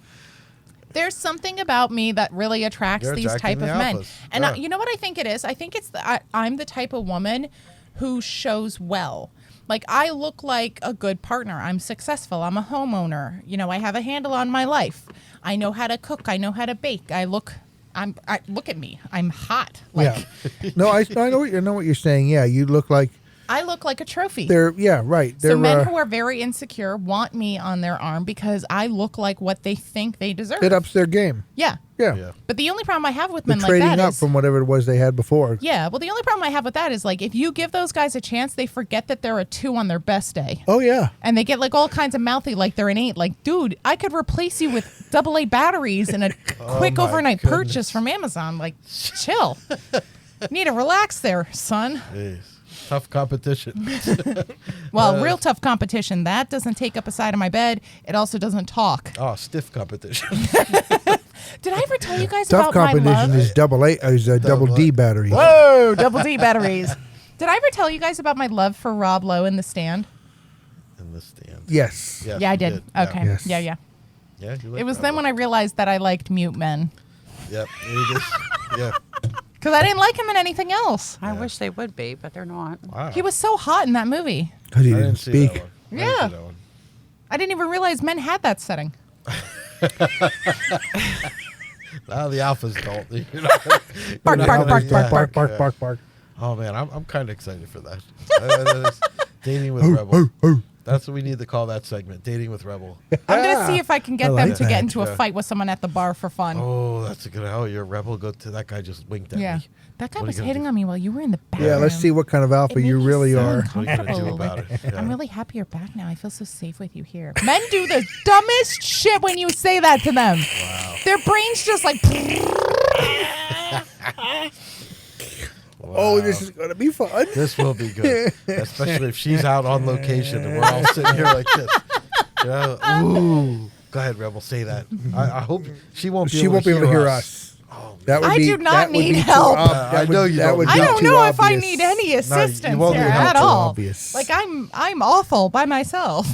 [SPEAKER 6] There's something about me that really attracts
[SPEAKER 4] You're
[SPEAKER 6] these
[SPEAKER 4] attracting
[SPEAKER 6] type of
[SPEAKER 4] the
[SPEAKER 6] men,
[SPEAKER 4] alphas.
[SPEAKER 6] and
[SPEAKER 4] Yeah.
[SPEAKER 6] you know what I think it is? I think it's I'm the type of woman who shows well. Like I look like a good partner. I'm successful. I'm a homeowner. I have a handle on my life. I know how to cook. I know how to bake. Look at me. I'm hot. Like
[SPEAKER 3] Yeah. No, I know what you're saying. Yeah, you look like
[SPEAKER 6] I look like a trophy.
[SPEAKER 3] right.
[SPEAKER 6] So
[SPEAKER 3] They're
[SPEAKER 6] men who are very insecure want me on their arm because I look like what they think they deserve.
[SPEAKER 3] it ups their game.
[SPEAKER 6] Yeah.
[SPEAKER 3] Yeah.
[SPEAKER 4] Yeah.
[SPEAKER 6] But the only problem I have with
[SPEAKER 3] They're
[SPEAKER 6] men like
[SPEAKER 3] trading
[SPEAKER 6] that
[SPEAKER 3] up
[SPEAKER 6] is
[SPEAKER 3] from whatever it was they had before.
[SPEAKER 6] yeah. Well, the only problem I have with that is like if you give those guys a chance, they forget that they're a 2 on their best day.
[SPEAKER 3] Oh yeah.
[SPEAKER 6] And they get like all kinds of mouthy like they're an 8. Like, dude, I could replace you with AA batteries and a quick
[SPEAKER 4] my
[SPEAKER 6] overnight
[SPEAKER 4] goodness.
[SPEAKER 6] purchase from Amazon. Like, chill. Need to relax there, son.
[SPEAKER 4] Jeez. Tough competition.
[SPEAKER 6] Well, real tough competition. That doesn't take up a side of my bed. It also doesn't talk.
[SPEAKER 4] Oh, stiff competition.
[SPEAKER 6] Did I ever tell you guys
[SPEAKER 3] Tough
[SPEAKER 6] about my
[SPEAKER 3] competition
[SPEAKER 6] love?
[SPEAKER 3] is double D batteries.
[SPEAKER 6] Whoa, double D batteries. Did I ever tell you guys about my love for Rob Lowe in The Stand?
[SPEAKER 4] In the stand.
[SPEAKER 3] Yes.
[SPEAKER 4] Yes,
[SPEAKER 6] Yeah, I
[SPEAKER 4] you
[SPEAKER 6] did. Okay.
[SPEAKER 3] Yes.
[SPEAKER 6] Yeah.
[SPEAKER 4] Yeah, you like
[SPEAKER 6] It was
[SPEAKER 4] that
[SPEAKER 6] then
[SPEAKER 4] one.
[SPEAKER 6] when I realized that I liked mute men.
[SPEAKER 4] Yep. You just, yeah.
[SPEAKER 6] Because I didn't like him in anything else.
[SPEAKER 5] I wish they would be, but they're not.
[SPEAKER 4] Wow.
[SPEAKER 6] He was so hot in that movie.
[SPEAKER 3] Because he
[SPEAKER 4] I
[SPEAKER 3] didn't
[SPEAKER 4] see that
[SPEAKER 3] speak.
[SPEAKER 4] one. I didn't
[SPEAKER 6] Yeah.
[SPEAKER 4] see that one.
[SPEAKER 6] I didn't even realize men had that setting.
[SPEAKER 4] Now the alphas don't. You're
[SPEAKER 6] Bark,
[SPEAKER 4] not
[SPEAKER 6] bark,
[SPEAKER 4] gonna-
[SPEAKER 6] bark,
[SPEAKER 4] yeah.
[SPEAKER 6] bark,
[SPEAKER 3] Bark, bark,
[SPEAKER 4] Yeah.
[SPEAKER 3] bark, bark.
[SPEAKER 4] Oh man, I'm kind of excited for that. Dating with Rebel. That's what we need to call that segment. Dating with Rebel.
[SPEAKER 6] I'm going to see if I can get
[SPEAKER 3] I
[SPEAKER 6] them
[SPEAKER 3] like
[SPEAKER 6] to get
[SPEAKER 3] that.
[SPEAKER 6] into a
[SPEAKER 4] Yeah.
[SPEAKER 6] fight with someone at the bar for fun.
[SPEAKER 4] Oh, that's a good. Oh, you're a rebel. Go to that guy. Just winked at
[SPEAKER 6] Yeah.
[SPEAKER 4] me.
[SPEAKER 6] That guy
[SPEAKER 4] What are
[SPEAKER 6] was
[SPEAKER 4] you gonna
[SPEAKER 6] hitting
[SPEAKER 4] do?
[SPEAKER 6] on me while you were in the bathroom.
[SPEAKER 3] Yeah, let's see what kind of alpha
[SPEAKER 6] It
[SPEAKER 3] you
[SPEAKER 6] made me
[SPEAKER 3] really
[SPEAKER 6] so
[SPEAKER 3] are.
[SPEAKER 4] What are you gonna do
[SPEAKER 6] uncomfortable.
[SPEAKER 4] about it? Yeah.
[SPEAKER 6] I'm really happy you're back now. I feel so safe with you here. Men do the dumbest shit when you say that to them.
[SPEAKER 4] Wow.
[SPEAKER 6] Their brains just like.
[SPEAKER 3] Oh, this is going to be fun.
[SPEAKER 4] This will be good, especially if she's out on location and we're all sitting here like this. Yeah. Ooh. Go ahead, Rebel. Say that. I hope she won't be.
[SPEAKER 3] She won't be able to hear us.
[SPEAKER 4] Oh,
[SPEAKER 3] That would
[SPEAKER 6] I
[SPEAKER 3] be,
[SPEAKER 6] do not
[SPEAKER 3] that would
[SPEAKER 6] need
[SPEAKER 3] be too
[SPEAKER 6] help.
[SPEAKER 3] that
[SPEAKER 4] I know
[SPEAKER 3] would-
[SPEAKER 4] you
[SPEAKER 3] that
[SPEAKER 4] don't.
[SPEAKER 3] would
[SPEAKER 6] I
[SPEAKER 3] be
[SPEAKER 6] don't
[SPEAKER 3] too
[SPEAKER 6] know if I
[SPEAKER 3] obvious.
[SPEAKER 6] need any assistance
[SPEAKER 4] won't
[SPEAKER 6] here
[SPEAKER 4] need help.
[SPEAKER 6] at
[SPEAKER 3] Too
[SPEAKER 6] all.
[SPEAKER 3] obvious.
[SPEAKER 6] Like I'm awful by myself.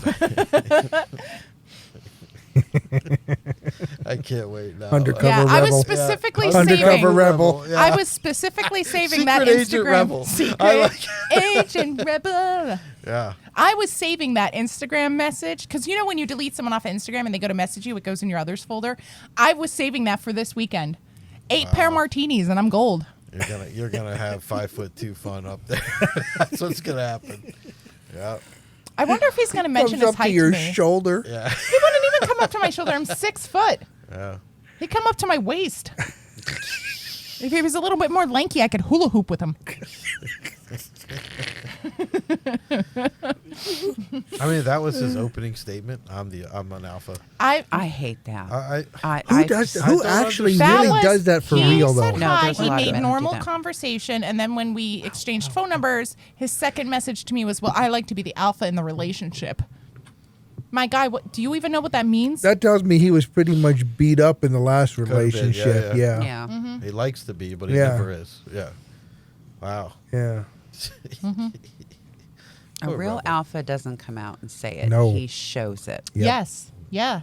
[SPEAKER 4] I can't wait now.
[SPEAKER 3] Undercover
[SPEAKER 6] Yeah, I was
[SPEAKER 3] rebel.
[SPEAKER 6] specifically
[SPEAKER 3] Undercover
[SPEAKER 6] saving.
[SPEAKER 3] rebel.
[SPEAKER 4] Yeah.
[SPEAKER 6] I was specifically saving that
[SPEAKER 4] Secret Agent
[SPEAKER 6] Instagram.
[SPEAKER 4] Rebel.
[SPEAKER 6] Secret
[SPEAKER 4] I like
[SPEAKER 6] Agent Rebel.
[SPEAKER 4] Yeah.
[SPEAKER 6] I was saving that Instagram message because you know when you delete someone off of Instagram and they go to message you, it goes in your others folder. I was saving that for this weekend. 8 pair martinis and I'm gold.
[SPEAKER 4] You're gonna have 5'2" fun up there. That's what's gonna happen. Yeah.
[SPEAKER 6] I wonder if he's going to mention
[SPEAKER 3] Comes
[SPEAKER 6] his
[SPEAKER 3] up
[SPEAKER 6] height
[SPEAKER 3] to your
[SPEAKER 6] to me.
[SPEAKER 3] shoulder.
[SPEAKER 4] Yeah.
[SPEAKER 6] He wouldn't even come up to my shoulder. I'm 6 foot.
[SPEAKER 4] Yeah.
[SPEAKER 6] He'd come up to my waist. If he was a little bit more lanky, I could hula hoop with him.
[SPEAKER 4] I mean, that was his opening statement. I'm an alpha.
[SPEAKER 5] I hate that.
[SPEAKER 3] Who does? Who
[SPEAKER 4] don't
[SPEAKER 3] actually
[SPEAKER 6] That
[SPEAKER 3] really
[SPEAKER 6] was-
[SPEAKER 3] does that for
[SPEAKER 6] he
[SPEAKER 3] real
[SPEAKER 6] said
[SPEAKER 3] though?
[SPEAKER 5] No,
[SPEAKER 6] hi.
[SPEAKER 5] there's a
[SPEAKER 6] He
[SPEAKER 5] lot of
[SPEAKER 6] made
[SPEAKER 5] men who do
[SPEAKER 6] normal
[SPEAKER 5] that.
[SPEAKER 6] conversation, and then when we exchanged phone numbers, his second message to me was, "Well, I like to be the alpha in the relationship." My guy, what do you even know what that means?
[SPEAKER 3] That tells me he was pretty much beat up in the last
[SPEAKER 4] have been,
[SPEAKER 3] relationship.
[SPEAKER 4] yeah.
[SPEAKER 3] Yeah.
[SPEAKER 5] Yeah.
[SPEAKER 4] He likes to be, but he
[SPEAKER 3] Yeah.
[SPEAKER 4] never is. Yeah. Wow.
[SPEAKER 3] Yeah.
[SPEAKER 5] A
[SPEAKER 4] Poor
[SPEAKER 5] real
[SPEAKER 4] Rebel.
[SPEAKER 5] alpha doesn't come out and say it.
[SPEAKER 3] No.
[SPEAKER 5] He shows it.
[SPEAKER 3] Yep.
[SPEAKER 6] Yes, yeah.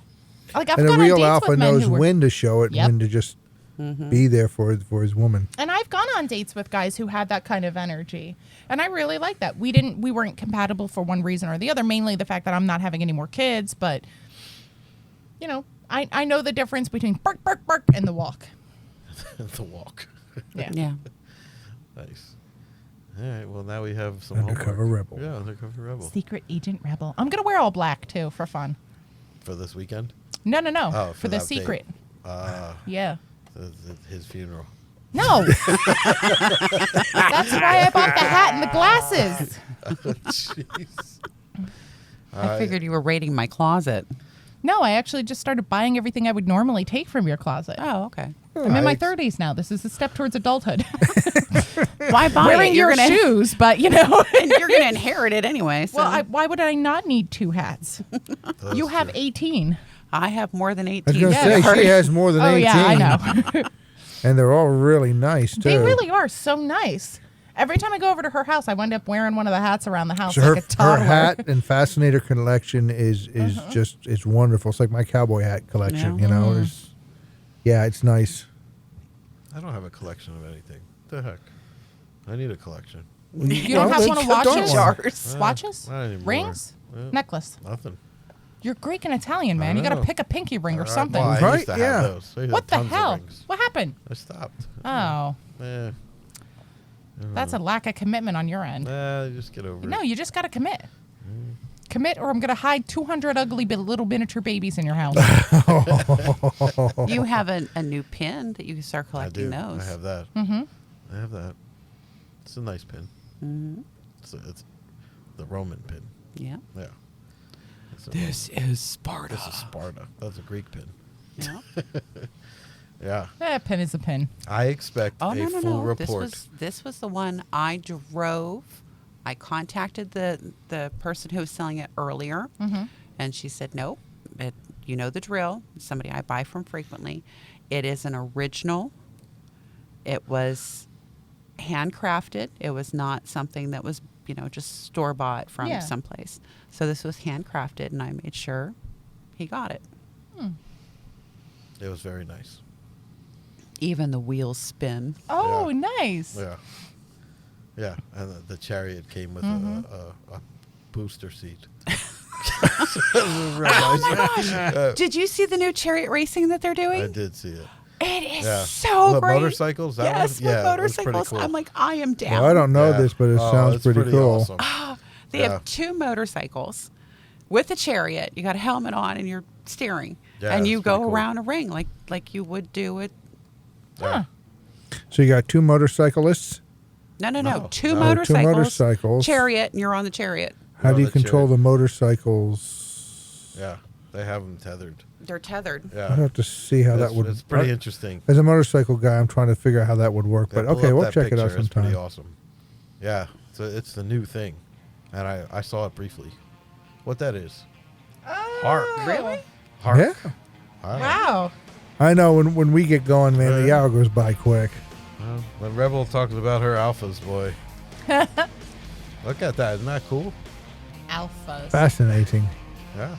[SPEAKER 6] Like I've
[SPEAKER 3] And a
[SPEAKER 6] gone on
[SPEAKER 3] real
[SPEAKER 6] dates
[SPEAKER 3] alpha
[SPEAKER 6] with men
[SPEAKER 3] knows
[SPEAKER 6] who were,
[SPEAKER 3] when to show it
[SPEAKER 6] Yep.
[SPEAKER 3] and when to just be there for his woman.
[SPEAKER 6] and I've gone on dates with guys who had that kind of energy, and I really like that. We weren't compatible for one reason or the other, mainly the fact that I'm not having any more kids, but you know, I know the difference between bark, bark, bark and the walk.
[SPEAKER 4] The walk.
[SPEAKER 6] Yeah.
[SPEAKER 5] Yeah.
[SPEAKER 4] Nice. All right. Well, now we have some
[SPEAKER 3] Undercover
[SPEAKER 4] homework.
[SPEAKER 3] rebel.
[SPEAKER 4] Yeah, undercover rebel
[SPEAKER 6] Secret Agent Rebel. I'm gonna wear all black too for fun.
[SPEAKER 4] for this weekend.
[SPEAKER 6] No,
[SPEAKER 4] Oh,
[SPEAKER 6] for the
[SPEAKER 4] that date.
[SPEAKER 6] secret.
[SPEAKER 4] The-
[SPEAKER 6] Yeah.
[SPEAKER 4] his funeral.
[SPEAKER 6] No. That's why I bought the hat and the glasses.
[SPEAKER 4] Jeez.
[SPEAKER 5] I figured you were raiding my closet.
[SPEAKER 6] No, I actually just started buying everything I would normally take from your closet.
[SPEAKER 5] Oh, okay.
[SPEAKER 6] I'm in my 30s now. This is a step towards adulthood.
[SPEAKER 5] Why buy
[SPEAKER 6] Wearing
[SPEAKER 5] it? You're
[SPEAKER 6] your
[SPEAKER 5] gonna,
[SPEAKER 6] shoes, but you know.
[SPEAKER 5] and you're going to inherit it anyway. So
[SPEAKER 6] Well, why would I not need 2 hats? You have 18.
[SPEAKER 5] I have more than
[SPEAKER 3] I was
[SPEAKER 5] 18.
[SPEAKER 3] going to say
[SPEAKER 6] Yeah.
[SPEAKER 3] she has more than
[SPEAKER 6] Oh
[SPEAKER 3] 18.
[SPEAKER 6] yeah, I know.
[SPEAKER 3] And they're all really nice too.
[SPEAKER 6] They really are so nice. Every time I go over to her house, I wind up wearing one of the hats around the house
[SPEAKER 3] So
[SPEAKER 6] like a
[SPEAKER 3] her
[SPEAKER 6] toddler.
[SPEAKER 3] hat and fascinator collection is just it's wonderful. It's like my cowboy hat collection,
[SPEAKER 5] Yeah.
[SPEAKER 3] you know. It's nice.
[SPEAKER 4] I don't have a collection of anything. The heck? I need a collection.
[SPEAKER 6] You don't have
[SPEAKER 3] then
[SPEAKER 6] one of
[SPEAKER 3] don't
[SPEAKER 6] watches?
[SPEAKER 5] Jars.
[SPEAKER 6] Watches?
[SPEAKER 4] Not anymore.
[SPEAKER 6] Rings?
[SPEAKER 4] Yeah.
[SPEAKER 6] Necklace?
[SPEAKER 4] Nothing.
[SPEAKER 6] You're Greek and Italian, man. You got to
[SPEAKER 4] know.
[SPEAKER 6] pick a pinky ring or something.
[SPEAKER 4] Well, I
[SPEAKER 3] Right,
[SPEAKER 4] used to
[SPEAKER 3] yeah.
[SPEAKER 4] have those. I used to
[SPEAKER 6] What
[SPEAKER 4] have
[SPEAKER 6] the
[SPEAKER 4] tons of
[SPEAKER 6] hell?
[SPEAKER 4] rings.
[SPEAKER 6] What happened?
[SPEAKER 4] I stopped.
[SPEAKER 6] Oh,
[SPEAKER 4] Eh,
[SPEAKER 6] that's a lack of commitment on your end.
[SPEAKER 4] just get over
[SPEAKER 6] No,
[SPEAKER 4] it.
[SPEAKER 6] you just got to commit. Commit, or I'm going to hide 200 ugly little miniature babies in your house.
[SPEAKER 5] You have a new pin that you can start
[SPEAKER 4] I
[SPEAKER 5] collecting
[SPEAKER 4] do.
[SPEAKER 5] those.
[SPEAKER 4] I have that. Mm-hmm. I have that. It's a nice pin.
[SPEAKER 5] Mm-hmm.
[SPEAKER 4] It's the Roman pin.
[SPEAKER 5] Yeah.
[SPEAKER 4] Yeah. It's a
[SPEAKER 5] This is Sparta.
[SPEAKER 4] This is Sparta. That's a Greek pin.
[SPEAKER 5] Yeah.
[SPEAKER 4] Yeah.
[SPEAKER 6] Pin is a pin.
[SPEAKER 4] I expect
[SPEAKER 5] Oh
[SPEAKER 4] a
[SPEAKER 5] no, no,
[SPEAKER 4] full
[SPEAKER 5] no!
[SPEAKER 4] report.
[SPEAKER 5] This was the one I drove I contacted the person who was selling it earlier, and she said, nope, you know the drill. Somebody I buy from frequently. It is an original. It was handcrafted. It was not something that was, just store-bought from someplace. So this was handcrafted, and I made sure he got it.
[SPEAKER 4] It was very nice.
[SPEAKER 5] Even the wheels spin.
[SPEAKER 6] Oh, nice.
[SPEAKER 4] Yeah. Yeah, and the chariot came with a booster seat.
[SPEAKER 5] Oh my gosh! Did you see the new chariot racing that they're doing?
[SPEAKER 4] I did see it.
[SPEAKER 5] It is so great.
[SPEAKER 4] Motorcycles?
[SPEAKER 5] Yes,
[SPEAKER 4] one?
[SPEAKER 5] with motorcycles.
[SPEAKER 4] Cool.
[SPEAKER 5] I'm like, I am down.
[SPEAKER 3] Well, I don't know this, but it sounds
[SPEAKER 4] it's
[SPEAKER 3] pretty cool.
[SPEAKER 4] Awesome.
[SPEAKER 5] They have 2 motorcycles with a chariot. You got a helmet on and you're steering, and you go around a ring like you would do it.
[SPEAKER 4] Yeah.
[SPEAKER 3] So you got 2 motorcyclists?
[SPEAKER 5] No. Two motorcycles. Chariot, and you're on the chariot.
[SPEAKER 3] How do you control the motorcycles?
[SPEAKER 4] Yeah, they have them tethered.
[SPEAKER 5] They're tethered.
[SPEAKER 4] Yeah.
[SPEAKER 3] I'd have to see how that would.
[SPEAKER 4] It's pretty interesting.
[SPEAKER 3] As a motorcycle guy, I'm trying to figure out how that would work. But okay, we'll check it out
[SPEAKER 4] It's
[SPEAKER 3] sometime.
[SPEAKER 4] pretty awesome. Yeah, it's the new thing, and I saw it briefly. What that is? Hark.
[SPEAKER 5] Really?
[SPEAKER 4] Hark.
[SPEAKER 3] Yeah.
[SPEAKER 6] Wow.
[SPEAKER 3] I know when we get going, man, the hour goes by quick.
[SPEAKER 4] Well, when Rebel talks about her alphas, boy. Look at that. Isn't that cool?
[SPEAKER 6] Alphas.
[SPEAKER 3] Fascinating.
[SPEAKER 4] Yeah.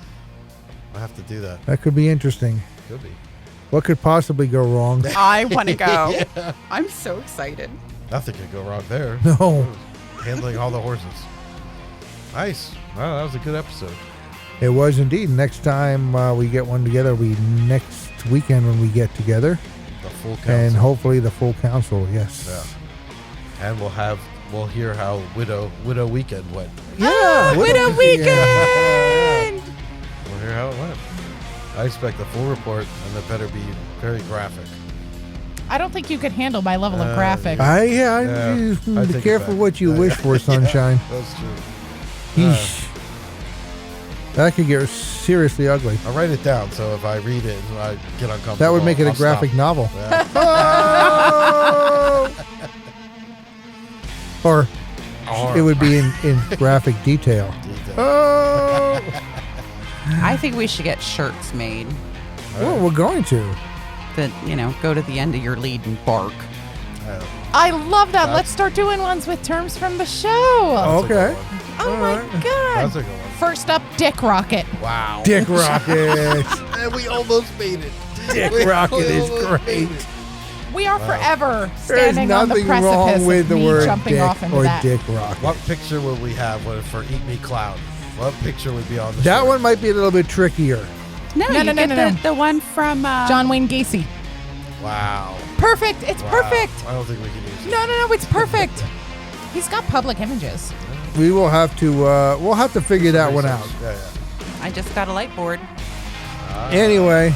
[SPEAKER 4] I have to do that.
[SPEAKER 3] That could be interesting.
[SPEAKER 4] Could be.
[SPEAKER 3] What could possibly go wrong?
[SPEAKER 5] I want to go. I'm so excited.
[SPEAKER 4] Nothing could go wrong there.
[SPEAKER 3] No.
[SPEAKER 4] Handling all the horses. Nice. Wow, that was a good episode.
[SPEAKER 3] It was indeed. Next time we get one together, next weekend when we get together.
[SPEAKER 4] The full council.
[SPEAKER 3] And hopefully the full council, yes.
[SPEAKER 4] Yeah. And we'll hear how Widow Weekend went.
[SPEAKER 3] Yeah,
[SPEAKER 6] Widow Weekend!
[SPEAKER 4] We'll hear how it went. I expect the full report, and it better be very graphic.
[SPEAKER 6] I don't think you could handle my level of graphic.
[SPEAKER 3] I
[SPEAKER 4] I
[SPEAKER 3] be
[SPEAKER 4] take
[SPEAKER 3] careful
[SPEAKER 4] it back.
[SPEAKER 3] what you wish for, sunshine.
[SPEAKER 4] That's true.
[SPEAKER 3] Yeesh. That could get seriously ugly.
[SPEAKER 4] I'll write it down, so if I read it and I get uncomfortable,
[SPEAKER 3] That would make it a
[SPEAKER 4] I'll
[SPEAKER 3] graphic
[SPEAKER 4] stop.
[SPEAKER 3] novel.
[SPEAKER 4] Yeah.
[SPEAKER 3] Or it would be in graphic detail. Oh!
[SPEAKER 5] I think we should get shirts made
[SPEAKER 3] Well, we're going to.
[SPEAKER 5] that, go to the end of your lead and bark.
[SPEAKER 6] I love that. Let's start doing ones with terms from the show.
[SPEAKER 4] That's a good
[SPEAKER 3] Okay.
[SPEAKER 4] one.
[SPEAKER 6] Oh my God.
[SPEAKER 4] That's a good one.
[SPEAKER 6] First up, Dick Rocket.
[SPEAKER 4] Wow.
[SPEAKER 3] Dick Rocket.
[SPEAKER 4] And we almost made it.
[SPEAKER 3] Dick Rocket is great.
[SPEAKER 6] We are forever
[SPEAKER 3] There's
[SPEAKER 6] standing on the
[SPEAKER 3] nothing
[SPEAKER 6] precipice
[SPEAKER 3] wrong with
[SPEAKER 6] of
[SPEAKER 3] the
[SPEAKER 6] me
[SPEAKER 3] word
[SPEAKER 6] jumping
[SPEAKER 3] Dick
[SPEAKER 6] off into
[SPEAKER 3] or
[SPEAKER 6] that.
[SPEAKER 3] Dick Rocket.
[SPEAKER 4] What picture would we have for Eat Me Clown? What picture would be on the
[SPEAKER 3] That
[SPEAKER 4] shirt?
[SPEAKER 3] one might be a little bit trickier.
[SPEAKER 5] No,
[SPEAKER 6] No,
[SPEAKER 5] you
[SPEAKER 6] no,
[SPEAKER 5] get
[SPEAKER 6] no, no.
[SPEAKER 5] the one from
[SPEAKER 6] John Wayne Gacy.
[SPEAKER 4] Wow.
[SPEAKER 6] Perfect. It's
[SPEAKER 4] Wow.
[SPEAKER 6] perfect.
[SPEAKER 4] I don't think we can use it.
[SPEAKER 6] No, it's perfect. He's got public images.
[SPEAKER 3] We will have to. We'll have to figure that one out.
[SPEAKER 4] Yeah.
[SPEAKER 5] I just got a light board.
[SPEAKER 3] Anyway,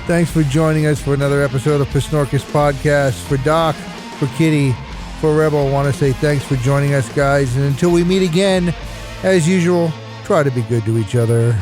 [SPEAKER 3] thanks for joining us for another episode of PSNORKIS Podcast. For Doc, for Kitty, for Rebel, I want to say thanks for joining us, guys. And until we meet again, as usual, try to be good to each other.